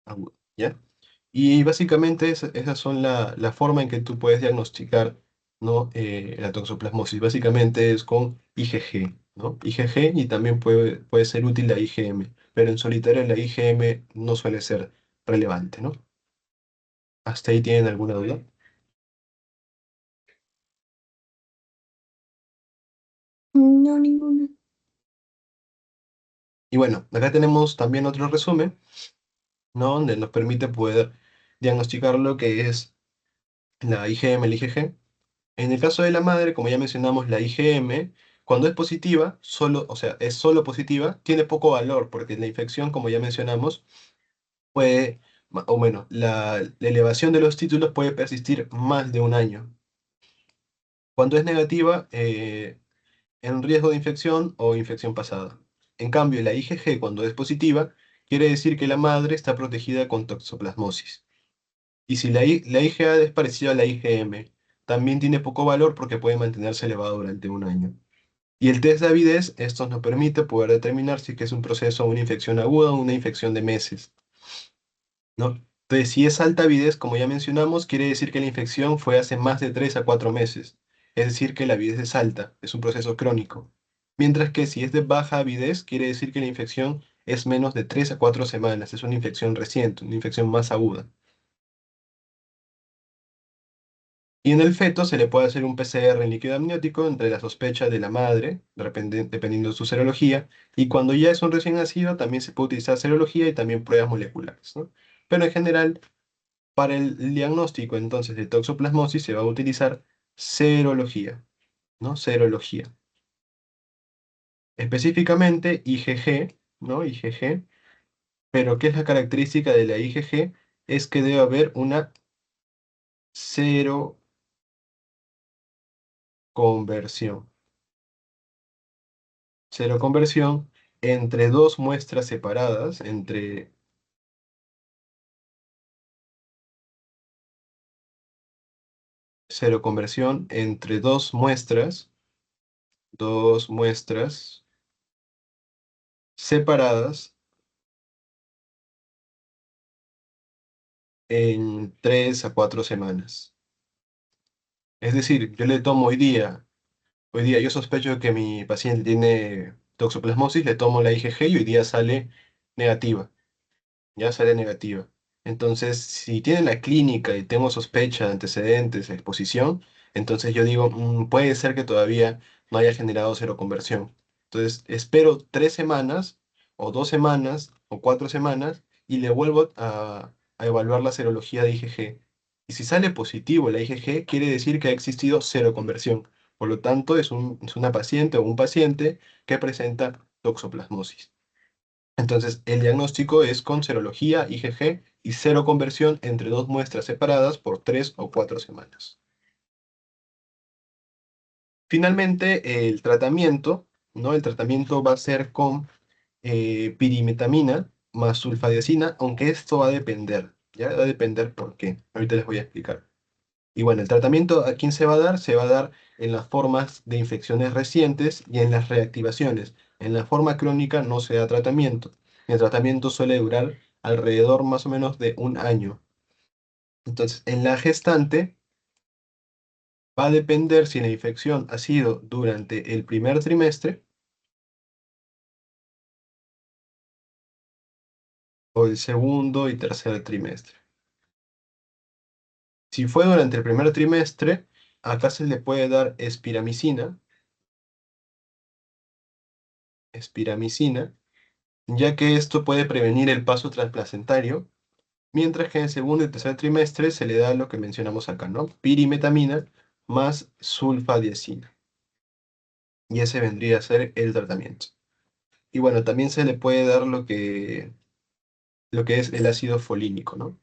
Speaker 1: agudo, ¿ya? Y básicamente esas son la forma en que tú puedes diagnosticar, ¿no? La toxoplasmosis. Básicamente es con IgG, ¿no? IgG y también puede ser útil la IgM, pero en solitario la IgM no suele ser relevante, ¿no? ¿Hasta ahí tienen alguna duda?
Speaker 2: No, ninguna.
Speaker 1: Y bueno, acá tenemos también otro resumen, ¿no? Donde nos permite poder diagnosticar lo que es la IgM, el IgG. En el caso de la madre, como ya mencionamos, la IgM, cuando es positiva, solo, o sea, es solo positiva, tiene poco valor, porque la infección, como ya mencionamos, puede, o bueno, la elevación de los títulos puede persistir más de un año. Cuando es negativa, en riesgo de infección o infección pasada. En cambio, la IgG, cuando es positiva, quiere decir que la madre está protegida con toxoplasmosis. Y si la IgA es parecida a la IgM, también tiene poco valor porque puede mantenerse elevado durante un año. Y el test de avidez, esto nos permite poder determinar si es que es un proceso, una infección aguda o una infección de meses, ¿no? Entonces, si es alta avidez, como ya mencionamos, quiere decir que la infección fue hace más de 3 a 4 meses. Es decir, que la avidez es alta, es un proceso crónico. Mientras que si es de baja avidez, quiere decir que la infección es menos de 3 a 4 semanas, es una infección reciente, una infección más aguda. Y en el feto se le puede hacer un PCR en líquido amniótico entre la sospecha de la madre, dependiendo de su serología, y cuando ya es un recién nacido también se puede utilizar serología y también pruebas moleculares, ¿no? Pero en general, para el diagnóstico entonces de toxoplasmosis se va a utilizar serología, ¿no? Serología. Específicamente IgG, ¿no? IgG, pero ¿qué es la característica de la IgG? Es que debe haber una seroconversión. Seroconversión entre dos muestras separadas, entre seroconversión entre dos muestras separadas en 3 a 4 semanas. Es decir, yo le tomo hoy día yo sospecho que mi paciente tiene toxoplasmosis, le tomo la IgG y hoy día sale negativa. Ya sale negativa. Entonces, si tiene la clínica y tengo sospecha, antecedentes, exposición, entonces yo digo, puede ser que todavía no haya generado seroconversión. Entonces, espero 3 semanas, o 2 semanas, o 4 semanas, y le vuelvo a evaluar la serología de IgG. Y si sale positivo la IgG, quiere decir que ha existido seroconversión. Por lo tanto, es una paciente o un paciente que presenta toxoplasmosis. Entonces, el diagnóstico es con serología, IgG y cero conversión entre dos muestras separadas por 3 o 4 semanas. Finalmente, el tratamiento, ¿no? El tratamiento va a ser con pirimetamina más sulfadiazina, aunque esto va a depender, ¿ya? Va a depender por qué. Ahorita les voy a explicar. Y bueno, el tratamiento a quién se va a dar, se va a dar en las formas de infecciones recientes y en las reactivaciones. En la forma crónica no se da tratamiento. El tratamiento suele durar alrededor más o menos de un año. Entonces, en la gestante va a depender si la infección ha sido durante el primer trimestre o el segundo y tercer trimestre. Si fue durante el primer trimestre, acá se le puede dar espiramicina espiramicina, ya que esto puede prevenir el paso transplacentario, mientras que en el segundo y tercer trimestre se le da lo que mencionamos acá, ¿no? Pirimetamina más sulfadiazina. Y ese vendría a ser el tratamiento. Y bueno, también se le puede dar lo que es el ácido folínico, ¿no?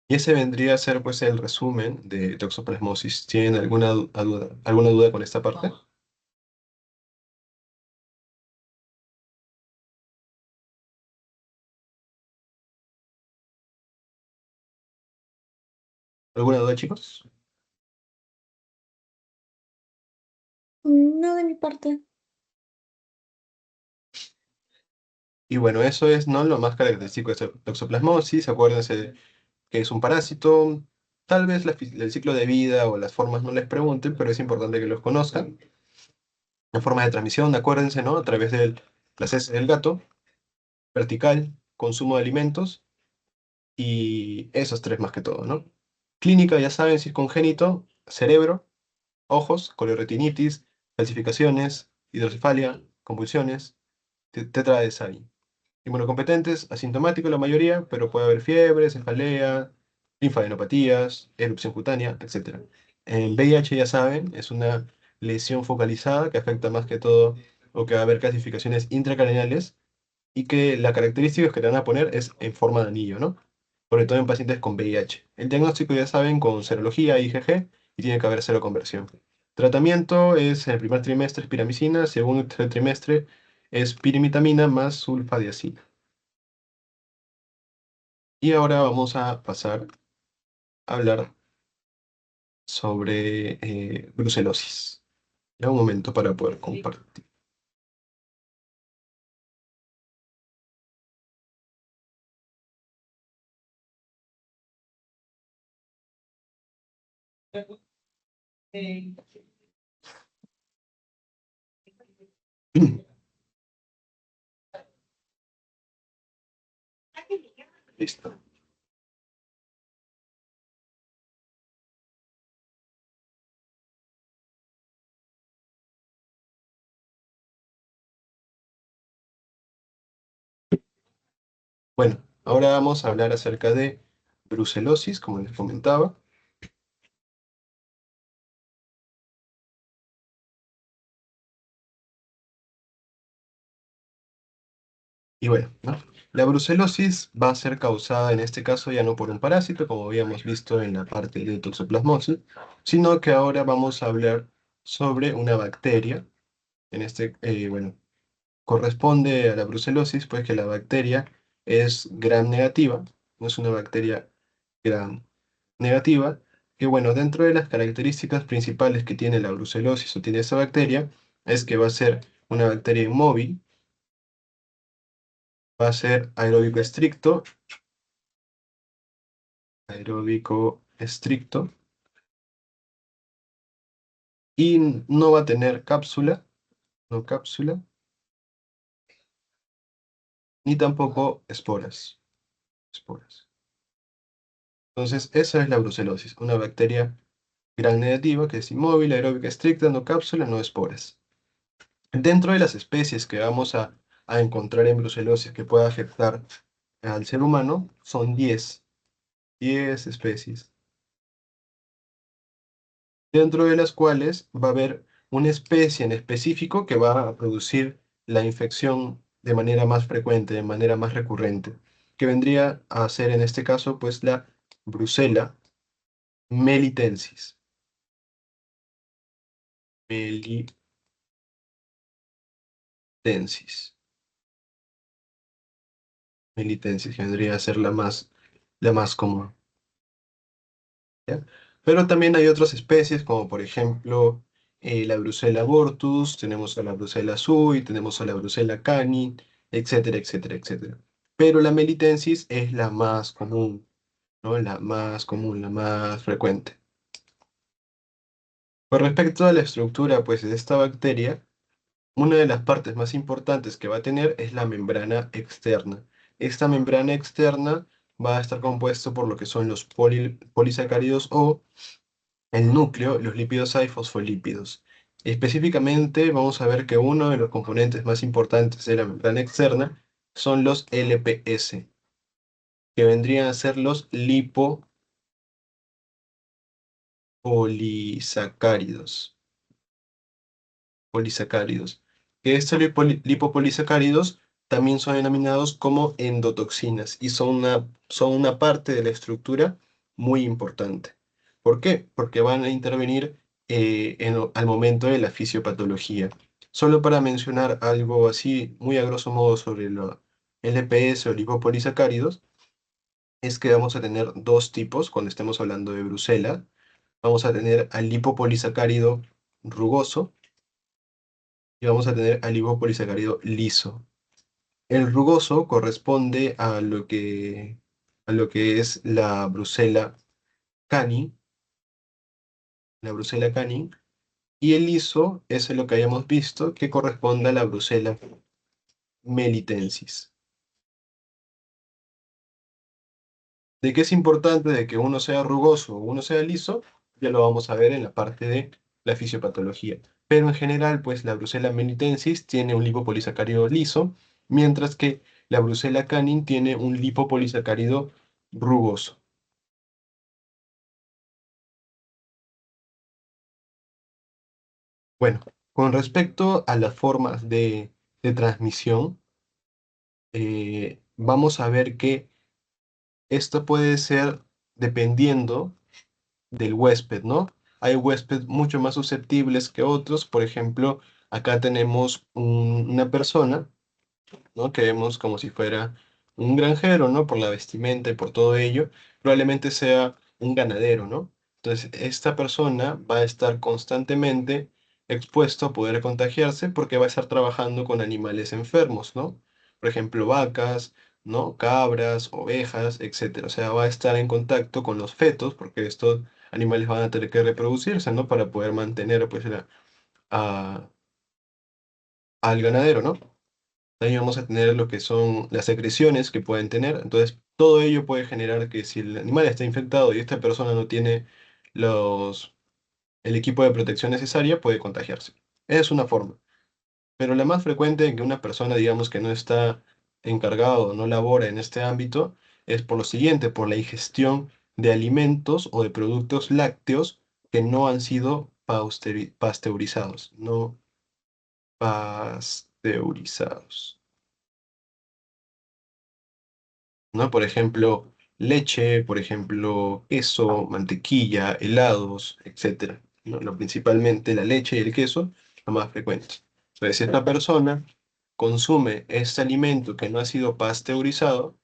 Speaker 1: Y ese vendría a ser pues el resumen de toxoplasmosis. ¿Tienen alguna duda con esta parte? ¿Alguna duda, chicos?
Speaker 2: No de mi parte.
Speaker 1: Y bueno, eso es, ¿no?, lo más característico de esta toxoplasmosis. Acuérdense que es un parásito. Tal vez el ciclo de vida o las formas no les pregunten, pero es importante que los conozcan. La forma de transmisión, acuérdense, ¿no? A través de las heces del gato, vertical, consumo de alimentos y esos tres más que todo, ¿no? Clínica, ya saben, si es congénito, cerebro, ojos, colioretinitis, calcificaciones, hidrocefalia, convulsiones, tetra de Sagi. Inmunocompetentes, asintomático la mayoría, pero puede haber fiebre, cefalea, linfadenopatías, erupción cutánea, etc. El VIH, ya saben, es una lesión focalizada que afecta más que todo, o que va a haber calcificaciones intracraneales, y que la característica que te van a poner es en forma de anillo, ¿no? Sobre todo en pacientes con VIH. El diagnóstico, ya saben, con serología, IgG, y tiene que haber seroconversión. Tratamiento es en el primer trimestre es piramicina, segundo y tercer trimestre es pirimitamina más sulfadiazina. Y ahora vamos a pasar a hablar sobre brucelosis. Ya un momento para poder compartir. Listo. Bueno, ahora vamos a hablar acerca de brucelosis, como les comentaba. Y bueno, ¿no? La brucelosis va a ser causada en este caso ya no por un parásito, como habíamos visto en la parte de toxoplasmosis, sino que ahora vamos a hablar sobre una bacteria. Bueno, corresponde a la brucelosis, pues que la bacteria es gram negativa, no es una bacteria gram negativa, que bueno, dentro de las características principales que tiene la brucelosis o tiene esa bacteria, es que va a ser una bacteria inmóvil, va a ser aeróbico estricto, y no va a tener cápsula, no cápsula, ni tampoco esporas. Entonces, esa es la brucelosis, una bacteria gram negativa que es inmóvil, aeróbica estricta, no cápsula, no esporas. Dentro de las especies que vamos a encontrar en brucelosis que pueda afectar al ser humano, son 10 especies, dentro de las cuales va a haber una especie en específico que va a producir la infección de manera más frecuente, de manera más recurrente, que vendría a ser en este caso pues la Brucella melitensis. Melitensis. Melitensis, que vendría a ser la más común, ¿ya? Pero también hay otras especies, como por ejemplo la Brucella abortus, tenemos a la Brucella sui, tenemos a la Brucella cani, etcétera, etcétera, etcétera. Pero la melitensis es la más común, ¿no? La más común, la más frecuente. Con respecto a la estructura, pues, de esta bacteria, una de las partes más importantes que va a tener es la membrana externa. Esta membrana externa va a estar compuesto por lo que son los polisacáridos o el núcleo, los lípidos hay fosfolípidos. Específicamente, vamos a ver que uno de los componentes más importantes de la membrana externa son los LPS, que vendrían a ser los lipopolisacáridos. Polisacáridos. Que estos lipopolisacáridos también son denominados como endotoxinas y son una parte de la estructura muy importante. ¿Por qué? Porque van a intervenir al momento de la fisiopatología. Solo para mencionar algo así, muy a grosso modo, sobre los LPS o lipopolisacáridos, es que vamos a tener dos tipos cuando estemos hablando de Brucela. Vamos a tener al lipopolisacárido rugoso y vamos a tener al lipopolisacárido liso. El rugoso corresponde a lo que es la Brucella cani, y el liso es lo que hayamos visto que corresponde a la Brucella melitensis. De qué es importante de que uno sea rugoso o uno sea liso, ya lo vamos a ver en la parte de la fisiopatología. Pero en general, pues la Brucella melitensis tiene un lipopolisacárido liso, mientras que la Brucella canin tiene un lipopolisacárido rugoso. Bueno, con respecto a las formas de transmisión, vamos a ver que esto puede ser dependiendo del huésped, ¿no? Hay huéspedes mucho más susceptibles que otros. Por ejemplo, acá tenemos una persona, ¿no? Que vemos como si fuera un granjero, ¿no? Por la vestimenta y por todo ello. Probablemente sea un ganadero, ¿no? Entonces, esta persona va a estar constantemente expuesto a poder contagiarse porque va a estar trabajando con animales enfermos, ¿no? Por ejemplo, vacas, ¿no? Cabras, ovejas, etcétera. O sea, va a estar en contacto con los fetos porque estos animales van a tener que reproducirse, ¿no? Para poder mantener, pues, a- al ganadero, ¿no? También vamos a tener lo que son las secreciones que pueden tener. Entonces, todo ello puede generar que si el animal está infectado y esta persona no tiene los, el equipo de protección necesaria, puede contagiarse. Esa es una forma. Pero la más frecuente en que una persona, digamos, que no está encargado, no labora en este ámbito, es por lo siguiente, por la ingestión de alimentos o de productos lácteos que no han sido pasteurizados, no pasteurizados. ¿No? Por ejemplo, leche, por ejemplo, queso, mantequilla, helados, etcétera, ¿no? Principalmente la leche y el queso, lo más frecuente. Entonces, si esta persona consume este alimento que no ha sido pasteurizado,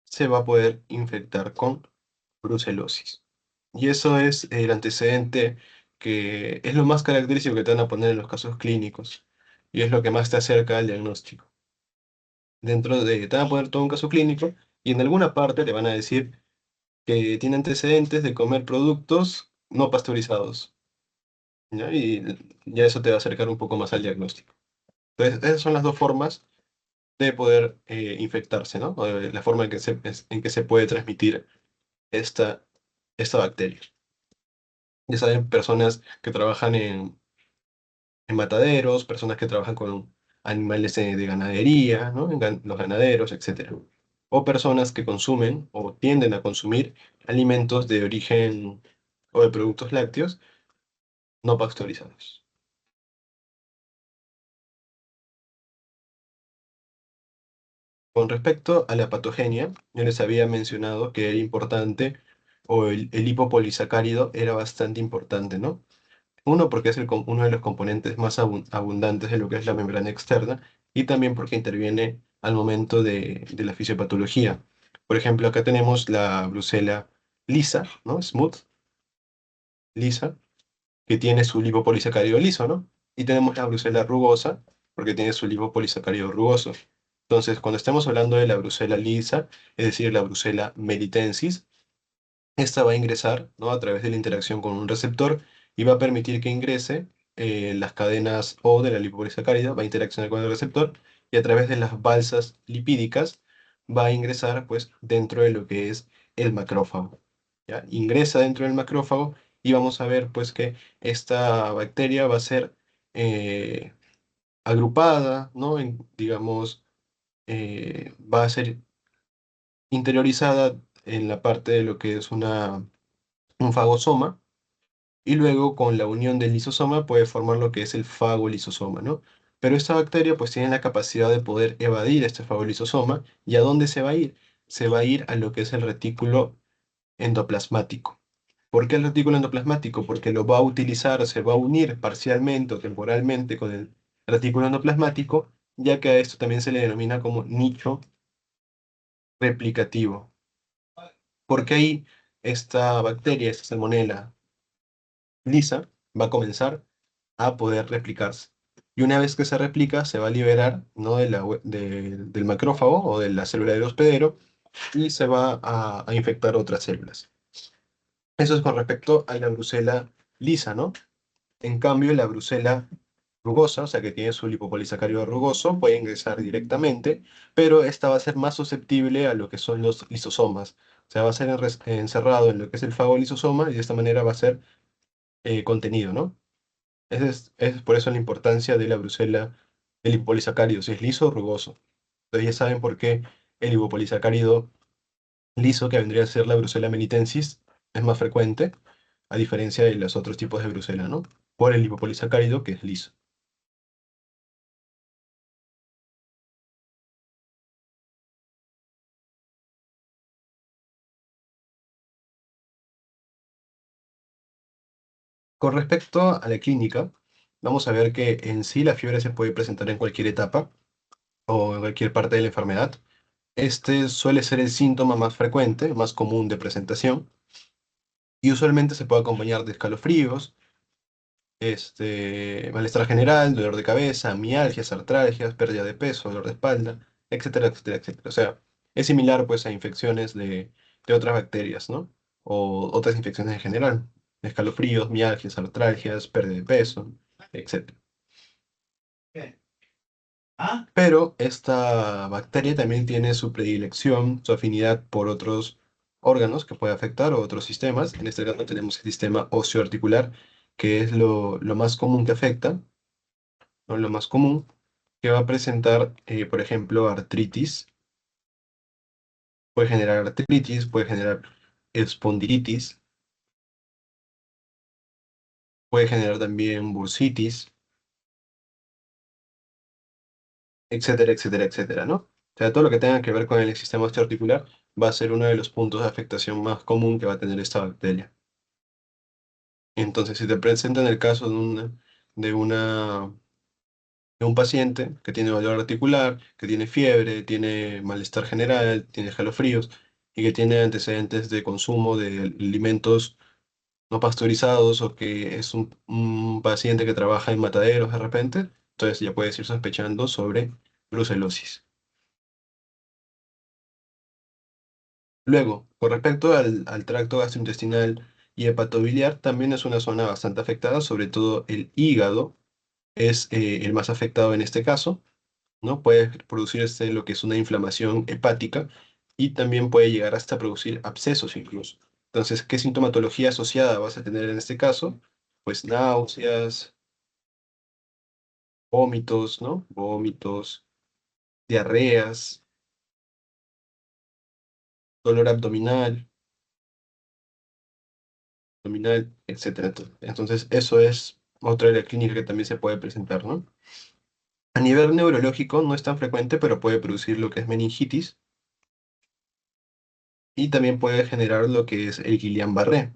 Speaker 1: se va a poder infectar con brucelosis. Y eso es el antecedente que es lo más característico que te van a poner en los casos clínicos. Y es lo que más te acerca al diagnóstico. Te van a poner todo un caso clínico y en alguna parte te van a decir que tiene antecedentes de comer productos no pasteurizados, ¿ya? Y ya eso te va a acercar un poco más al diagnóstico. Entonces, esas son las dos formas de poder infectarse, ¿no? O de la forma en que se puede transmitir esta, esta bacteria. Ya saben, personas que trabajan en mataderos, personas que trabajan con animales de ganadería, ¿no? Los ganaderos, etcétera. O personas que consumen o tienden a consumir alimentos de origen o de productos lácteos no pasteurizados. Con respecto a la patogenia, yo les había mencionado que era importante, o el hipopolisacárido era bastante importante, ¿no? Uno, porque es uno de los componentes más abundantes de lo que es la membrana externa, y también porque interviene al momento de la fisiopatología. Por ejemplo, acá tenemos la Brucella lisa, ¿no? Smooth, lisa, que tiene su lipopolisacárido liso, ¿no? Y tenemos la Brucella rugosa, porque tiene su lipopolisacárido rugoso. Entonces, cuando estamos hablando de la Brucella lisa, es decir, la Brucella melitensis, esta va a ingresar, ¿no? A través de la interacción con un receptor y va a permitir que ingrese las cadenas O de la lipopolisacárida, va a interaccionar con el receptor y a través de las balsas lipídicas va a ingresar, pues, dentro de lo que es el macrófago. ¿ya? Ingresa dentro del macrófago y vamos a ver pues que esta bacteria va a ser eh, agrupada, ¿no? Digamos, va a ser interiorizada en la parte de lo que es un fagosoma, y luego con la unión del lisosoma puede formar lo que es el fagolisosoma, ¿no? Pero esta bacteria pues tiene la capacidad de poder evadir este fagolisosoma. ¿Y a dónde se va a ir? Se va a ir a lo que es el retículo endoplasmático. ¿Por qué el retículo endoplasmático? Porque lo va a utilizar, se va a unir parcialmente o temporalmente con el retículo endoplasmático, ya que a esto también se le denomina como nicho replicativo. Porque ahí esta bacteria, esta salmonela lisa, va a comenzar a poder replicarse. Y una vez que se replica, se va a liberar, ¿no? Del macrófago o de la célula del hospedero, y se va a infectar otras células. Eso es con respecto a la brucela lisa, ¿no? En cambio, la brucela rugosa, o sea que tiene su lipopolisacárido rugoso, puede ingresar directamente, pero esta va a ser más susceptible a lo que son los lisosomas. O sea, va a ser encerrado en lo que es el fagolisosoma y de esta manera va a ser contenido, ¿no? Es por eso la importancia de la brucela, el lipopolisacárido, si es liso o rugoso. Entonces ya saben por qué el lipopolisacárido liso, que vendría a ser la brucela melitensis, es más frecuente, a diferencia de los otros tipos de brucela, ¿no? Por el lipopolisacárido que es liso. Con respecto a la clínica, vamos a ver que en sí la fiebre se puede presentar en cualquier etapa o en cualquier parte de la enfermedad. Este suele ser el síntoma más frecuente, más común de presentación, y usualmente se puede acompañar de escalofríos, malestar general, dolor de cabeza, mialgias, artralgias, pérdida de peso, dolor de espalda, etcétera, etcétera, etcétera. O sea, es similar pues a infecciones de otras bacterias, ¿no? O otras infecciones en general. Escalofríos, mialgias, artralgias, pérdida de peso, etcétera. Pero esta bacteria también tiene su predilección, su afinidad por otros órganos que puede afectar o otros sistemas. En este caso tenemos el sistema osteoarticular, que es lo más común que afecta, ¿no? Lo más común, que va a presentar, por ejemplo, artritis. Puede generar artritis, puede generar espondilitis, puede generar también bursitis, etcétera, etcétera, etcétera, ¿no? O sea, todo lo que tenga que ver con el sistema osteoarticular va a ser uno de los puntos de afectación más común que va a tener esta bacteria. Entonces, si te presenta en el caso de una, de un paciente que tiene dolor articular, que tiene fiebre, tiene malestar general, tiene escalofríos y que tiene antecedentes de consumo de alimentos no pasteurizados, o que es un paciente que trabaja en mataderos de repente, entonces ya puedes ir sospechando sobre brucelosis. Luego, con respecto al tracto gastrointestinal y hepatobiliar, también es una zona bastante afectada, sobre todo el hígado es el más afectado en este caso, ¿no? Puede producirse lo que es una inflamación hepática y también puede llegar hasta producir abscesos incluso. Entonces, ¿qué sintomatología asociada vas a tener en este caso? Pues náuseas, vómitos, ¿no? Vómitos, diarreas, dolor abdominal, etcétera. Entonces, eso es otra de la clínica que también se puede presentar, ¿no? A nivel neurológico no es tan frecuente, pero puede producir lo que es meningitis y también puede generar lo que es el Guillain-Barré.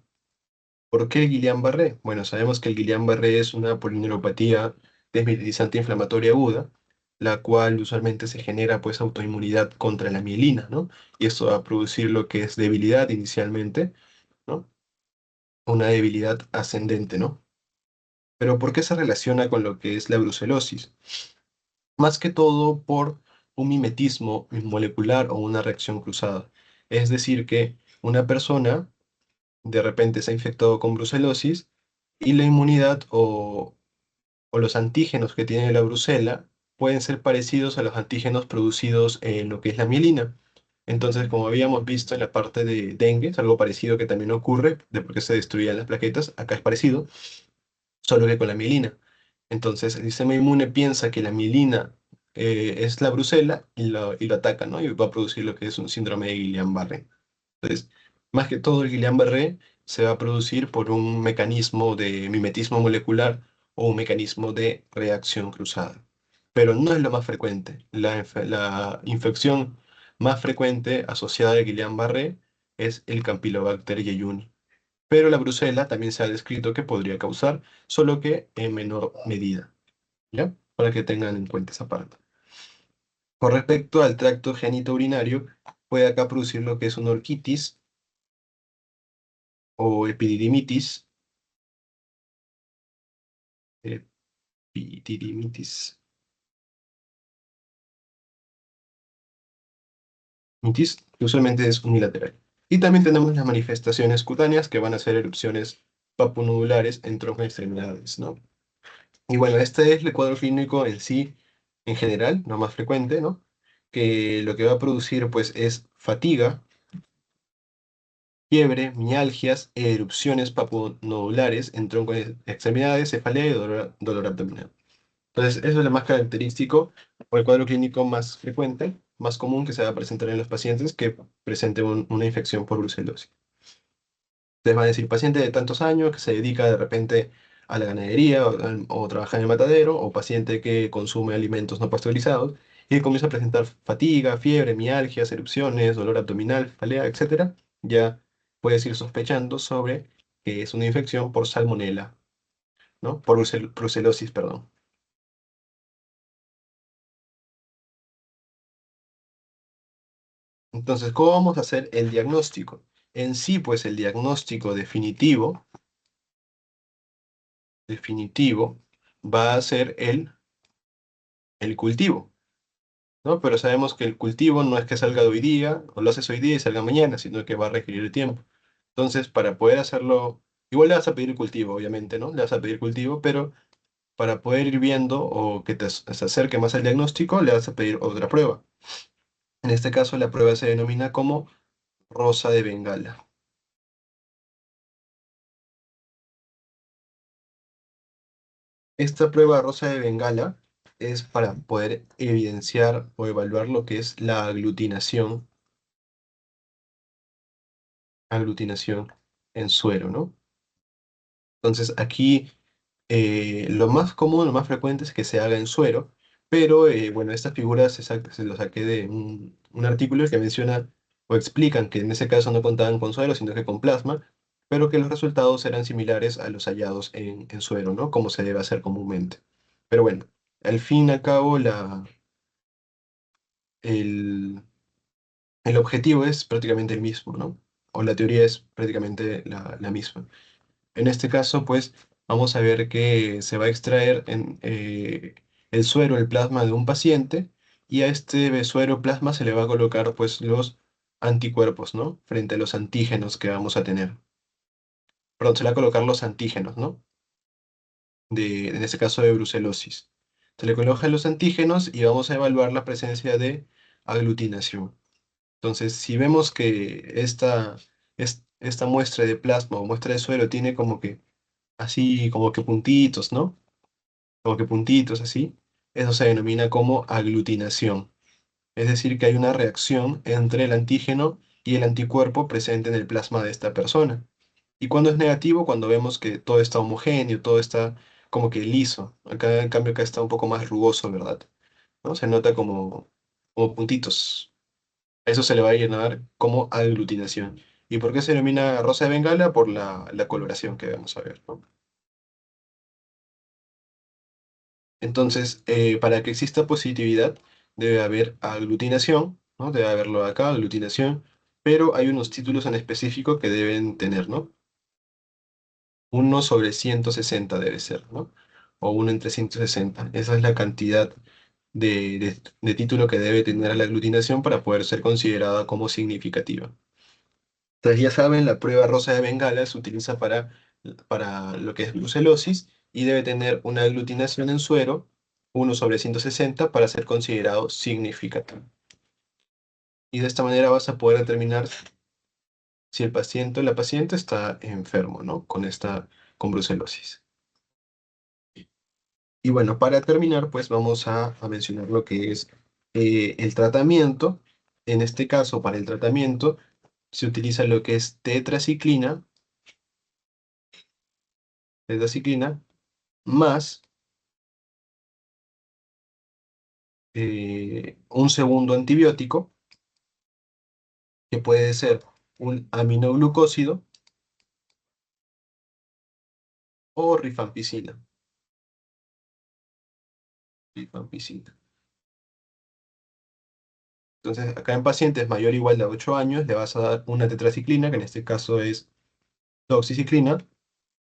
Speaker 1: ¿Por qué el Guillain-Barré? Bueno, sabemos que el Guillain-Barré es una polineuropatía desmielinizante inflamatoria aguda, la cual usualmente se genera pues autoinmunidad contra la mielina, ¿no? Y esto va a producir lo que es debilidad inicialmente, ¿no? Una debilidad ascendente, ¿no? Pero ¿por qué se relaciona con lo que es la brucelosis? Más que todo por un mimetismo molecular o una reacción cruzada. Es decir, que una persona de repente se ha infectado con brucelosis y la inmunidad o los antígenos que tiene la brucela pueden ser parecidos a los antígenos producidos en lo que es la mielina. Entonces, como habíamos visto en la parte de dengue, es algo parecido que también ocurre, de por qué se destruían las plaquetas, acá es parecido, solo que con la mielina. Entonces, el sistema inmune piensa que la mielina es la brucela y lo ataca, ¿no? Y va a producir lo que es un síndrome de Guillain-Barré. Entonces, más que todo el Guillain-Barré se va a producir por un mecanismo de mimetismo molecular o un mecanismo de reacción cruzada. Pero no es lo más frecuente. La infección más frecuente asociada al Guillain-Barré es el Campylobacter jejuni. Pero la brucela también se ha descrito que podría causar, solo que en menor medida, ¿ya? Para que tengan en cuenta esa parte. Con respecto al tracto genitourinario, puede acá producir lo que es una orquitis o epididimitis. Epididimitis. Mitis, que usualmente es unilateral. Y también tenemos las manifestaciones cutáneas que van a ser erupciones papunodulares en tronco y extremidades, ¿no? Y bueno, este es el cuadro clínico en sí, en general, no más frecuente, ¿no? Que lo que va a producir, pues, es fatiga, fiebre, mialgias, erupciones papunodulares en tronco y extremidades, cefalea y dolor abdominal. Entonces, eso es lo más característico o el cuadro clínico más frecuente, más común que se va a presentar en los pacientes que presenten una infección por brucelosis. Ustedes van a decir, paciente de tantos años que se dedica de repente a la ganadería o trabaja en el matadero, o paciente que consume alimentos no pasteurizados y comienza a presentar fatiga, fiebre, mialgias, erupciones, dolor abdominal, cefalea, etcétera, ya puedes ir sospechando sobre que es una infección por salmonela, ¿no? Por brucelosis, perdón. Entonces, ¿cómo vamos a hacer el diagnóstico? En sí, pues el diagnóstico definitivo va a ser el cultivo, ¿no? Pero sabemos que el cultivo no es que salga de hoy día, o lo haces hoy día y salga mañana, sino que va a requerir tiempo. Entonces, para poder hacerlo, igual le vas a pedir el cultivo, obviamente, ¿no? Le vas a pedir cultivo, pero para poder ir viendo o que se acerque más al diagnóstico, le vas a pedir otra prueba. En este caso, la prueba se denomina como rosa de Bengala. Esta prueba rosa de Bengala es para poder evidenciar o evaluar lo que es la aglutinación en suero, ¿no? Entonces aquí lo más común, lo más frecuente es que se haga en suero, pero bueno, estas figuras se lo saqué de un artículo que menciona o explican que en ese caso no contaban con suero, sino que con plasma, pero que los resultados eran similares a los hallados en suero, ¿no? Como se debe hacer comúnmente. Pero bueno, al fin y al cabo, el, el objetivo es prácticamente el mismo, ¿no? O la teoría es prácticamente la misma. En este caso, pues, vamos a ver que se va a extraer el suero, el plasma de un paciente, y a este suero plasma se le va a colocar, pues, los anticuerpos, ¿no? Frente a los antígenos que vamos a tener. Perdón, se le va a colocar los antígenos, ¿no? En este caso de brucelosis. Se le colocan los antígenos y vamos a evaluar la presencia de aglutinación. Entonces, si vemos que esta muestra de plasma o muestra de suero tiene como que así, como que puntitos, ¿no? Como que puntitos así, eso se denomina como aglutinación. Es decir, que hay una reacción entre el antígeno y el anticuerpo presente en el plasma de esta persona. Y cuando es negativo, cuando vemos que todo está homogéneo, todo está como que liso. Acá, en cambio, acá está un poco más rugoso, ¿verdad? ¿No? Se nota como puntitos. Eso se le va a llamar como aglutinación. ¿Y por qué se denomina rosa de Bengala? Por la coloración que vamos a ver, ¿no? Entonces, para que exista positividad, debe haber aglutinación, ¿no? Debe haberlo acá, aglutinación, pero hay unos títulos en específico que deben tener, ¿no? 1/160 debe ser, ¿no? O 1/360. Esa es la cantidad de título que debe tener la aglutinación para poder ser considerada como significativa. Entonces, ya saben, la prueba rosa de Bengala se utiliza para lo que es brucelosis y debe tener una aglutinación en suero 1/160 para ser considerado significativo. Y de esta manera vas a poder determinar si el paciente o la paciente está enfermo, ¿no? Con brucelosis. Y bueno, para terminar, pues vamos a mencionar lo que es el tratamiento. En este caso, para el tratamiento, se utiliza lo que es tetraciclina más un segundo antibiótico, que puede ser un aminoglucósido o rifampicina. Rifampicina. Entonces, acá en pacientes mayor o igual de 8 años, le vas a dar una tetraciclina, que en este caso es doxiciclina,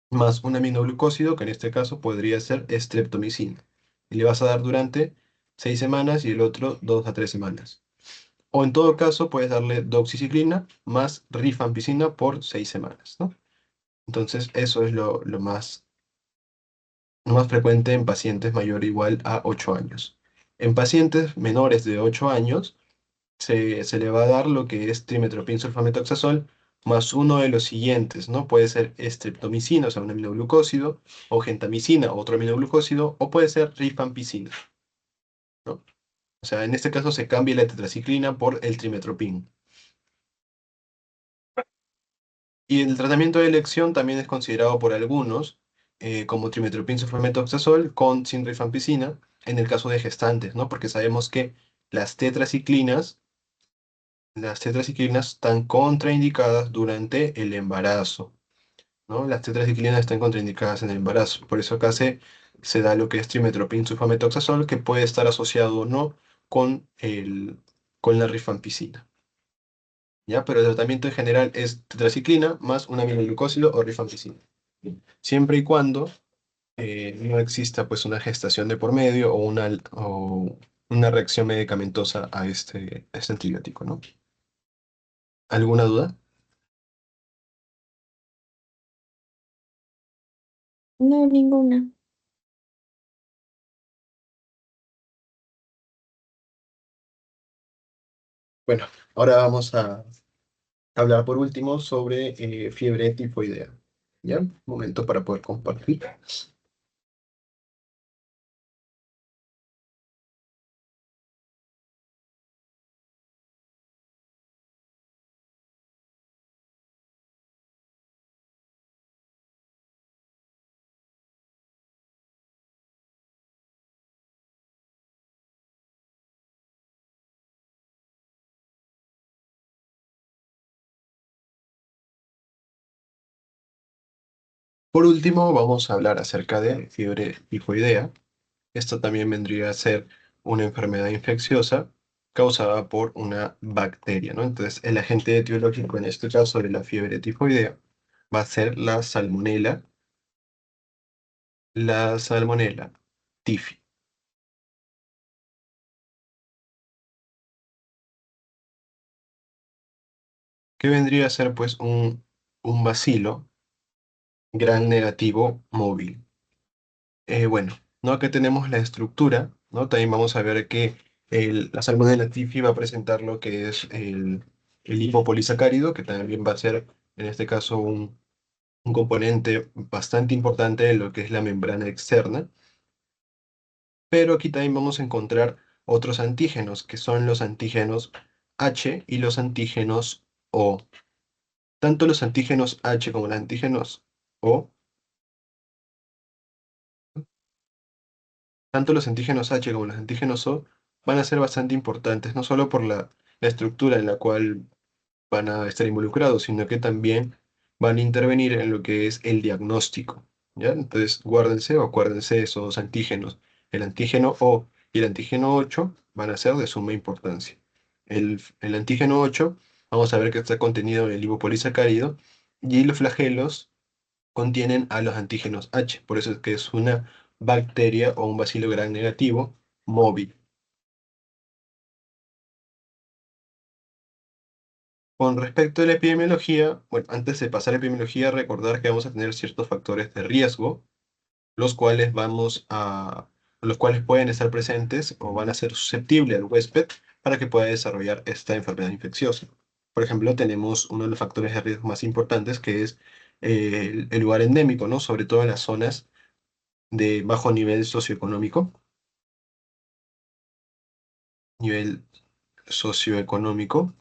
Speaker 1: más un aminoglucósido, que en este caso podría ser streptomicina. Y le vas a dar durante 6 semanas y el otro 2 a 3 semanas. O en todo caso, puedes darle doxiciclina más rifampicina por 6 semanas, ¿no? Entonces, eso es lo más frecuente en pacientes mayor o igual a 8 años. En pacientes menores de 8 años, se le va a dar lo que es trimetoprim sulfamethoxazol más uno de los siguientes, ¿no? Puede ser streptomicina, o sea, un aminoglucósido, o gentamicina, otro aminoglucósido, o puede ser rifampicina, ¿no? O sea, en este caso se cambia la tetraciclina por el trimetoprim. Y el tratamiento de elección también es considerado por algunos como trimetoprim sulfamethoxazol con sin rifampicina en el caso de gestantes, ¿no? Porque sabemos que las tetraciclinas las tetraciclinas están contraindicadas durante el embarazo, ¿no? Las tetraciclinas están contraindicadas en el embarazo. Por eso acá se da lo que es trimetoprim sulfamethoxazol, que puede estar asociado o no con, con la rifampicina, ¿ya? Pero el tratamiento en general es tetraciclina más un aminoglucósido o rifampicina. Siempre y cuando no exista pues una gestación de por medio o una reacción medicamentosa a este antibiótico, ¿no? ¿Alguna duda?
Speaker 2: No, ninguna.
Speaker 1: Bueno, ahora vamos a hablar por último sobre fiebre tifoidea. ¿Ya? Un momento para poder compartir. Por último, vamos a hablar acerca de fiebre tifoidea. Esto también vendría a ser una enfermedad infecciosa causada por una bacteria, ¿no? Entonces, el agente etiológico en este caso de la fiebre tifoidea va a ser la salmonela tifi, que vendría a ser pues un bacilo gran negativo móvil. Bueno, ¿no? Acá tenemos la estructura, ¿no? También vamos a ver que la salmonella tifi va a presentar lo que es el lipopolisacárido, que también va a ser, en este caso, un componente bastante importante de lo que es la membrana externa. Pero aquí también vamos a encontrar otros antígenos, que son los antígenos H y los antígenos O. Tanto los antígenos H como los antígenos O Tanto los antígenos H como los antígenos O van a ser bastante importantes, no solo por la estructura en la cual van a estar involucrados, sino que también van a intervenir en lo que es el diagnóstico, ¿ya? Entonces, guárdense o acuérdense de esos antígenos. El antígeno O y el antígeno 8 van a ser de suma importancia. El antígeno 8, vamos a ver que está contenido en el lipopolisacárido, y los flagelos contienen a los antígenos H, por eso es que es una bacteria o un bacilo gram negativo móvil. Con respecto a la epidemiología, bueno, antes de pasar a la epidemiología, recordar que vamos a tener ciertos factores de riesgo, los cuales los cuales pueden estar presentes o van a ser susceptibles al huésped para que pueda desarrollar esta enfermedad infecciosa. Por ejemplo, tenemos uno de los factores de riesgo más importantes que es el lugar endémico, ¿no? Sobre todo en las zonas de bajo nivel socioeconómico. Nivel socioeconómico.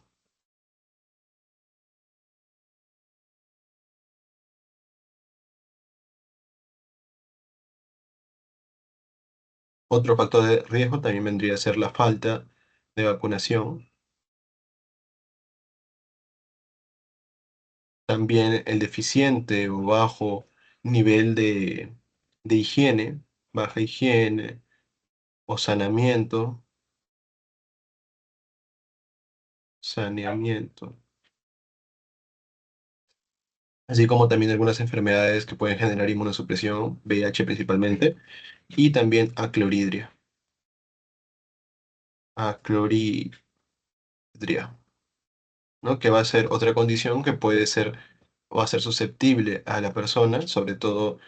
Speaker 1: Otro factor de riesgo también vendría a ser la falta de vacunación. También el deficiente o bajo nivel de higiene, baja higiene o saneamiento, así como también algunas enfermedades que pueden generar inmunosupresión, VIH principalmente, y también acloridria. Acloridria, ¿no? Que va a ser otra condición que puede ser, va a ser susceptible a la persona, sobre todo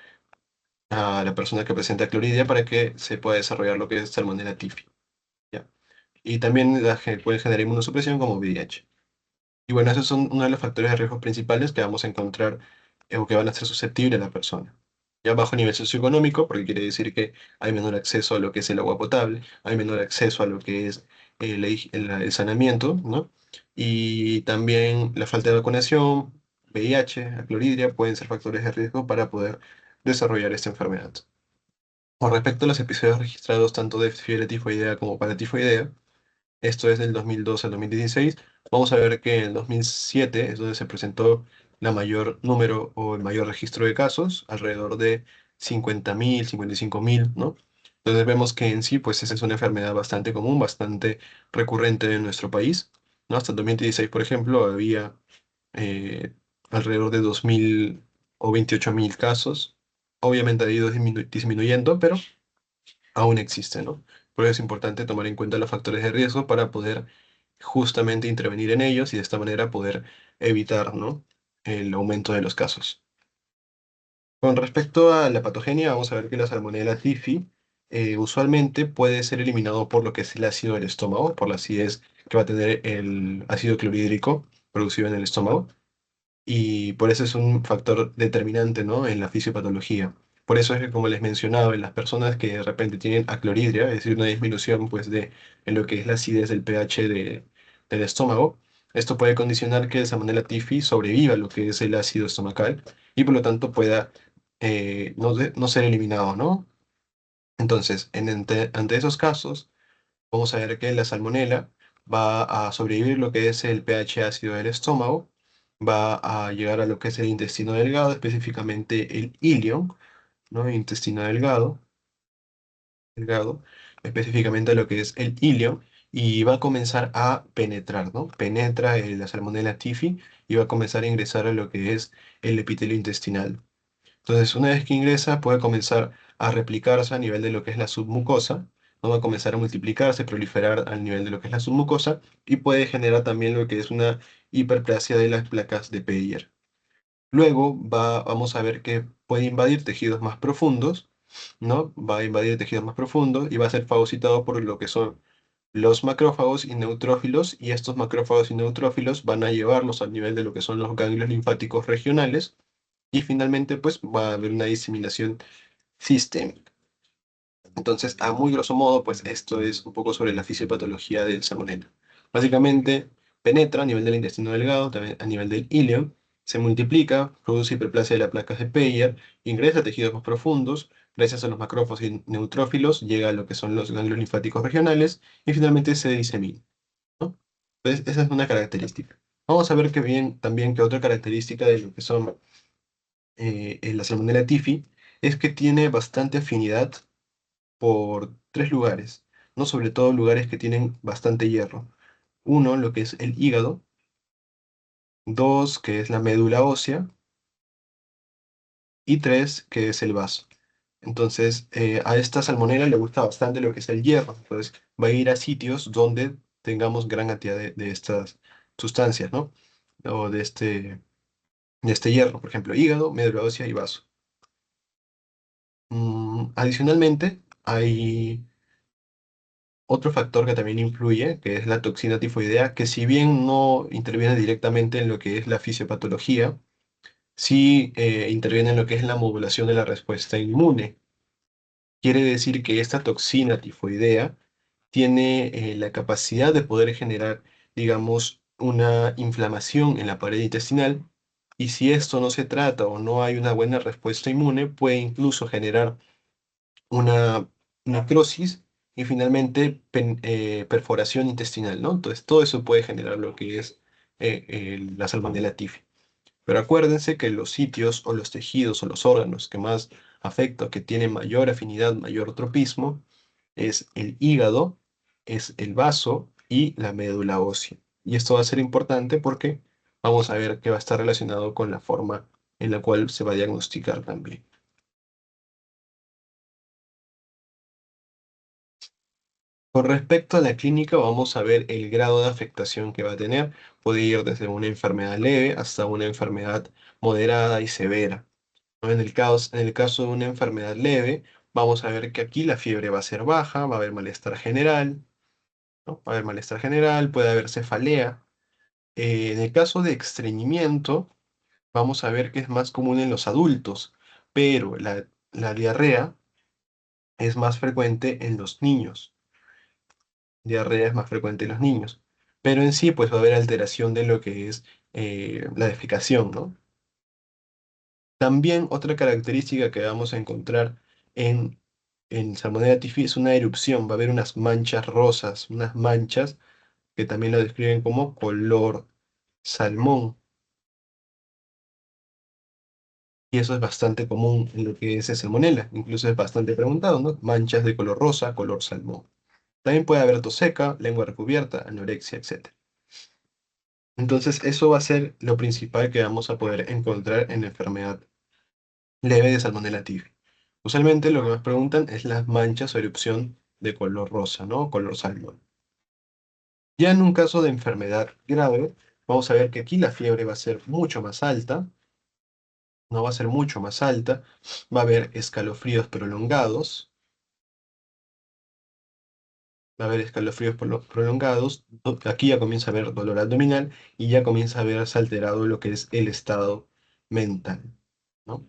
Speaker 1: a la persona que presenta cloridia, para que se pueda desarrollar lo que es Salmonella typhi, ¿ya? Y también puede generar inmunosupresión como VIH. Y bueno, esos son uno de los factores de riesgo principales que vamos a encontrar o que van a ser susceptibles a la persona. Ya bajo nivel socioeconómico, porque quiere decir que hay menor acceso a lo que es el agua potable, hay menor acceso a lo que es el saneamiento, ¿no? Y también la falta de vacunación, VIH, la clorhidria, pueden ser factores de riesgo para poder desarrollar esta enfermedad. Con respecto a los episodios registrados tanto de fiebre tifoidea como paratifoidea, esto es del 2002 al 2016. Vamos a ver que en el 2007 es donde se presentó la mayor número o el mayor registro de casos, alrededor de 50.000, 55.000, ¿no? Entonces vemos que en sí, pues esa es una enfermedad bastante común, bastante recurrente en nuestro país, ¿no? Hasta el 2016, por ejemplo, había eh, alrededor de 2.000 o 28.000 casos. Obviamente ha ido disminuyendo, pero aún existe, ¿no? Por eso es importante tomar en cuenta los factores de riesgo para poder justamente intervenir en ellos y de esta manera poder evitar, ¿no? El aumento de los casos. Con respecto a la patogenia, vamos a ver que la Salmonella typhi usualmente puede ser eliminado por lo que es el ácido del estómago, por la acidez que va a tener el ácido clorhídrico producido en el estómago, y por eso es un factor determinante, ¿no? En la fisiopatología. Por eso es que, como les mencionaba, en las personas que de repente tienen aclorhidria, es decir, una disminución pues, en lo que es la acidez del pH del estómago, esto puede condicionar que el Salmonella typhi sobreviva lo que es el ácido estomacal y por lo tanto pueda no ser eliminado, ¿no? Entonces, ante esos casos, vamos a ver que la salmonela va a sobrevivir lo que es el pH ácido del estómago, va a llegar a lo que es el intestino delgado, específicamente el ilion, ¿no? Intestino delgado, específicamente a lo que es el ilion, y va a comenzar a penetrar, ¿no? Penetra la salmonella typhi y va a comenzar a ingresar a lo que es el epitelio intestinal. Entonces, una vez que ingresa, puede comenzar a replicarse a nivel de lo que es la submucosa, ¿no? Va a comenzar a multiplicarse, proliferar al nivel de lo que es la submucosa y puede generar también lo que es una hiperplasia de las placas de Peyer. Luego vamos a ver que puede invadir tejidos más profundos, ¿no? Va a invadir tejidos más profundos y va a ser fagocitado por lo que son los macrófagos y neutrófilos, y estos macrófagos y neutrófilos van a llevarlos al nivel de lo que son los ganglios linfáticos regionales y finalmente pues va a haber una diseminación sistémica. Entonces, a muy grosso modo, pues esto es un poco sobre la fisiopatología del salmonella. Básicamente, penetra a nivel del intestino delgado, también a nivel del ileum, se multiplica, produce hiperplasia de las placas de Peyer, ingresa a tejidos más profundos, gracias a los macrófagos y neutrófilos, llega a lo que son los ganglios linfáticos regionales y finalmente se disemina, ¿no? Entonces, esa es una característica. Vamos a ver que bien, también que otra característica de lo que son la Salmonella typhi es que tiene bastante afinidad por tres lugares, ¿no? Sobre todo lugares que tienen bastante hierro. Uno, lo que es el hígado. Dos, que es la médula ósea. Y tres, que es el vaso. Entonces, a esta salmonela le gusta bastante lo que es el hierro. Entonces, va a ir a sitios donde tengamos gran cantidad de estas sustancias, ¿no? O de este hierro, por ejemplo, hígado, médula ósea y vaso. Adicionalmente, hay Otro factor que también influye, que es la toxina tifoidea, que si bien no interviene directamente en lo que es la fisiopatología, sí interviene en lo que es la modulación de la respuesta inmune. Quiere decir que esta toxina tifoidea tiene la capacidad de poder generar, digamos, una inflamación en la pared intestinal, y si esto no se trata o no hay una buena respuesta inmune, puede incluso generar una necrosis y finalmente perforación intestinal, ¿no? Entonces, todo eso puede generar lo que es la Salmonella Typhi. Pero acuérdense que los sitios o los tejidos o los órganos que más afecta, que tienen mayor afinidad, mayor tropismo, es el hígado, es el vaso y la médula ósea. Y esto va a ser importante porque vamos a ver que va a estar relacionado con la forma en la cual se va a diagnosticar también. Con respecto a la clínica, vamos a ver el grado de afectación que va a tener. Puede ir desde una enfermedad leve hasta una enfermedad moderada y severa, ¿no? En el caso de una enfermedad leve, vamos a ver que aquí la fiebre va a ser baja, va a haber malestar general, ¿no? Va a haber malestar general, puede haber cefalea. En el caso de estreñimiento, vamos a ver que es más común en los adultos, pero la diarrea es más frecuente en los niños. Diarrea es más frecuente en los niños. Pero en sí, pues va a haber alteración de lo que es la defecación, ¿no? También otra característica que vamos a encontrar en Salmonella typhi es una erupción. Va a haber unas manchas rosas, unas manchas que también lo describen como color salmón. Y eso es bastante común en lo que es el Salmonella. Incluso es bastante preguntado, ¿no? Manchas de color rosa, color salmón. También puede haber tos seca, lengua recubierta, anorexia, etc. Entonces, eso va a ser lo principal que vamos a poder encontrar en la enfermedad leve de Salmonella Typhi. Usualmente lo que nos preguntan es las manchas o erupción de color rosa, ¿no? Color salmón. Ya en un caso de enfermedad grave, vamos a ver que aquí la fiebre va a ser mucho más alta, no va a ser mucho más alta, va a haber escalofríos prolongados, va a haber escalofríos prolongados, aquí ya comienza a haber dolor abdominal y ya comienza a verse alterado lo que es el estado mental, ¿no?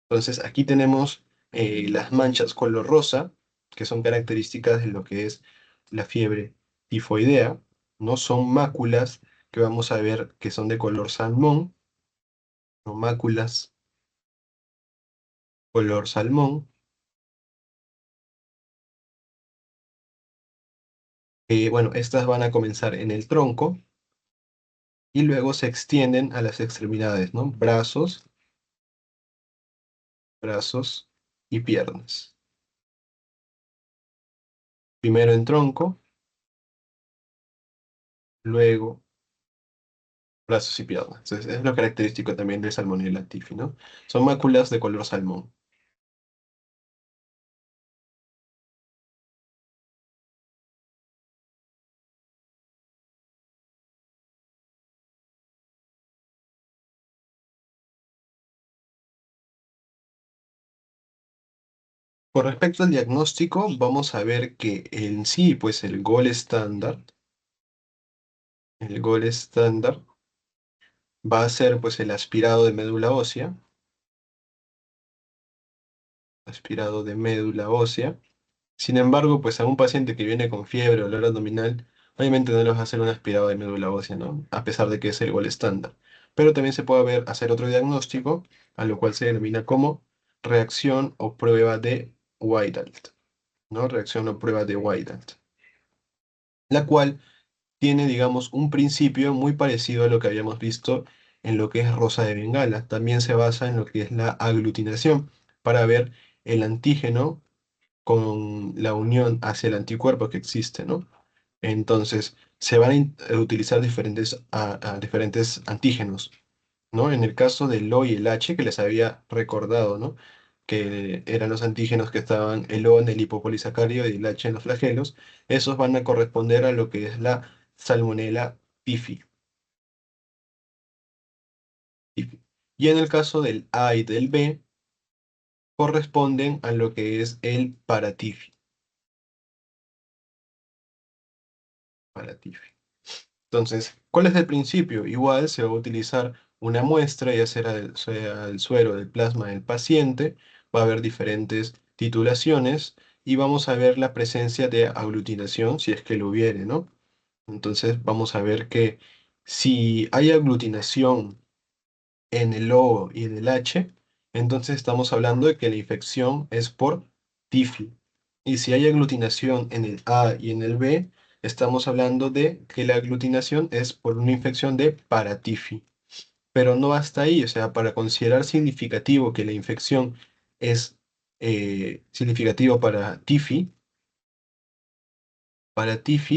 Speaker 1: Entonces aquí tenemos las manchas color rosa, que son características de lo que es la fiebre tifoidea, ¿no? Son máculas que vamos a ver que son de color salmón, ¿no? Máculas color salmón. Bueno, estas van a comenzar en el tronco y luego se extienden a las extremidades, ¿no? Brazos y piernas. Primero en tronco, luego brazos y piernas. Entonces, es lo característico también del Salmonella typhi, ¿no? Son máculas de color salmón. Con respecto al diagnóstico, vamos a ver que en sí, pues el gol estándar va a ser pues el aspirado de médula ósea, aspirado de médula ósea. Sin embargo, pues a un paciente que viene con fiebre o dolor abdominal, obviamente no le vas a hacer un aspirado de médula ósea, ¿no? A pesar de que es el gol estándar. Pero también se puede hacer otro diagnóstico, a lo cual se denomina como reacción o prueba de Whitehead, ¿no? Reacción o prueba de Whitehead, la cual tiene, digamos, un principio muy parecido a lo que habíamos visto en lo que es Rosa de Bengala. También se basa en lo que es la aglutinación para ver el antígeno con la unión hacia el anticuerpo que existe, ¿no? Entonces, se van a utilizar diferentes antígenos, ¿no? En el caso del O y el H, que les había recordado, ¿no? Que eran los antígenos que estaban el O en el lipopolisacárido y el H en los flagelos, esos van a corresponder a lo que es la Salmonella Typhi. Typhi. Y en el caso del A y del B, corresponden a lo que es el Paratyphi. para TIFI. Entonces, ¿cuál es el principio? Igual se va a utilizar una muestra, ya sea el suero del plasma del paciente, va a haber diferentes titulaciones y vamos a ver la presencia de aglutinación, si es que lo hubiere, ¿no? Entonces, vamos a ver que si hay aglutinación en el O y en el H, entonces estamos hablando de que la infección es por TIFI. Y si hay aglutinación en el A y en el B, estamos hablando de que la aglutinación es por una infección de paraTIFI. Pero no hasta ahí, o sea, para considerar significativo que la infección es significativo para TIFI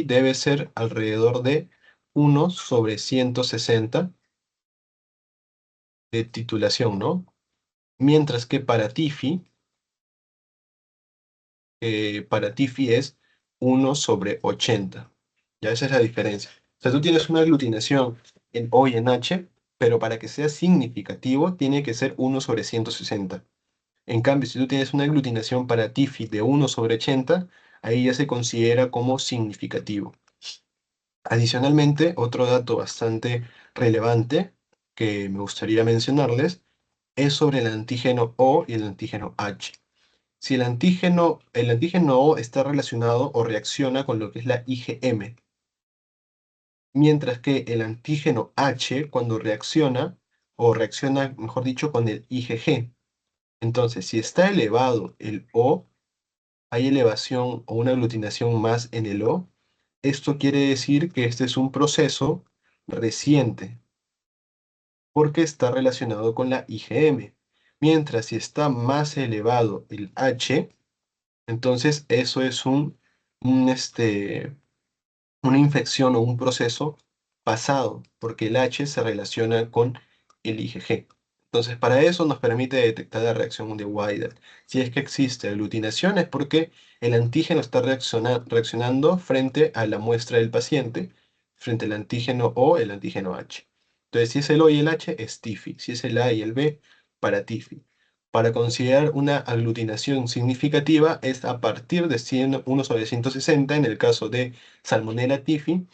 Speaker 1: debe ser alrededor de 1/160 de titulación, ¿no? Mientras que para TIFI es 1/80. Ya esa es la diferencia. O sea, tú tienes una aglutinación en O y en H, pero para que sea significativo tiene que ser 1/160. En cambio, si tú tienes una aglutinación para TIFI de 1/80, ahí ya se considera como significativo. Adicionalmente, otro dato bastante relevante que me gustaría mencionarles es sobre el antígeno O y el antígeno H. Si el antígeno O está relacionado o reacciona con lo que es la IgM, mientras que el antígeno H cuando reacciona, o reacciona, mejor dicho, con el IgG. Entonces, si está elevado el O, hay elevación o una aglutinación más en el O, esto quiere decir que este es un proceso reciente, porque está relacionado con la IgM. Mientras si está más elevado el H, entonces eso es una infección o un proceso pasado, porque el H se relaciona con el IgG. Entonces, para eso nos permite detectar la reacción de Wydell. Si es que existe aglutinación es porque el antígeno está reaccionando frente a la muestra del paciente, frente al antígeno O, el antígeno H. Entonces, si es el O y el H, es TIFI. Si es el A y el B, para TIFI. Para considerar una aglutinación significativa es a partir de 1/160 en el caso de Salmonella typhi,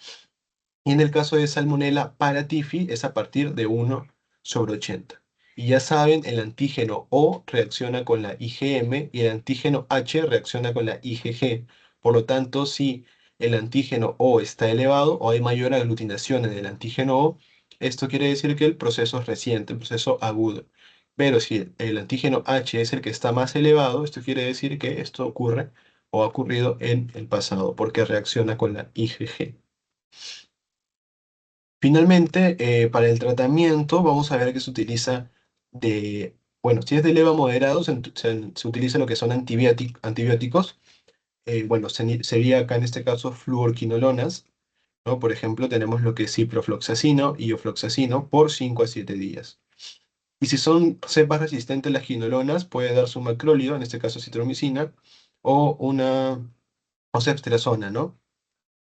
Speaker 1: y en el caso de Salmonella paratyphi es a partir de 1/80. Y ya saben, el antígeno O reacciona con la IgM y el antígeno H reacciona con la IgG. Por lo tanto, si el antígeno O está elevado o hay mayor aglutinación en el antígeno O, esto quiere decir que el proceso es reciente, el proceso agudo. Pero si el antígeno H es el que está más elevado, esto quiere decir que esto ocurre o ha ocurrido en el pasado, porque reacciona con la IgG. Finalmente, para el tratamiento, vamos a ver que se utiliza bueno, si es de leve a moderado, se utiliza lo que son antibióticos. Bueno, sería acá en este caso fluorquinolonas, ¿no? Por ejemplo, tenemos lo que es ciprofloxacino y ofloxacino por 5 a 7 días. Y si son cepas resistentes a las quinolonas, puede darse un macrólido, en este caso citromicina, o ceftriaxona, ¿no?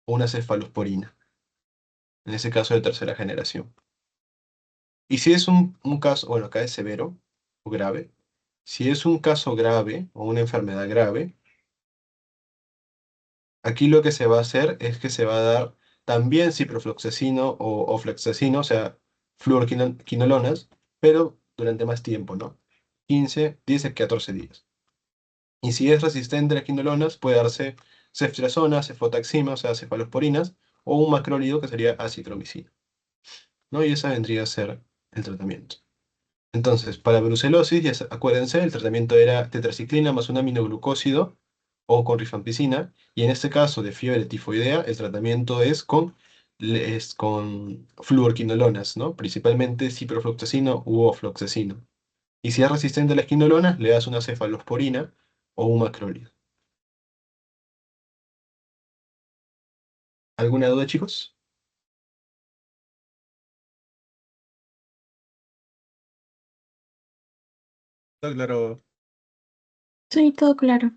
Speaker 1: O una cefalosporina, en ese caso de tercera generación. Y si es un caso, bueno, acá es severo o grave. Si es un caso grave o una enfermedad grave, aquí lo que se va a hacer es que se va a dar también ciprofloxacino o ofloxacino, o sea, fluorquinolonas, pero durante más tiempo, ¿no? 15, 10 a 14 días. Y si es resistente a las quinolonas, puede darse ceftriaxona, cefotaxima, o sea, cefalosporinas, o un macrólido que sería acitromicina, ¿no? Y esa vendría a ser el tratamiento. Entonces, para brucelosis, acuérdense, el tratamiento era tetraciclina más un aminoglucósido o con rifampicina. Y en este caso de fiebre tifoidea, el tratamiento es con fluorquinolonas, ¿no? Principalmente ciprofloxacino u ofloxacino. Y si es resistente a las quinolonas, le das una cefalosporina o un macrolida. ¿Alguna duda, chicos? Está claro.
Speaker 2: Sí, todo claro.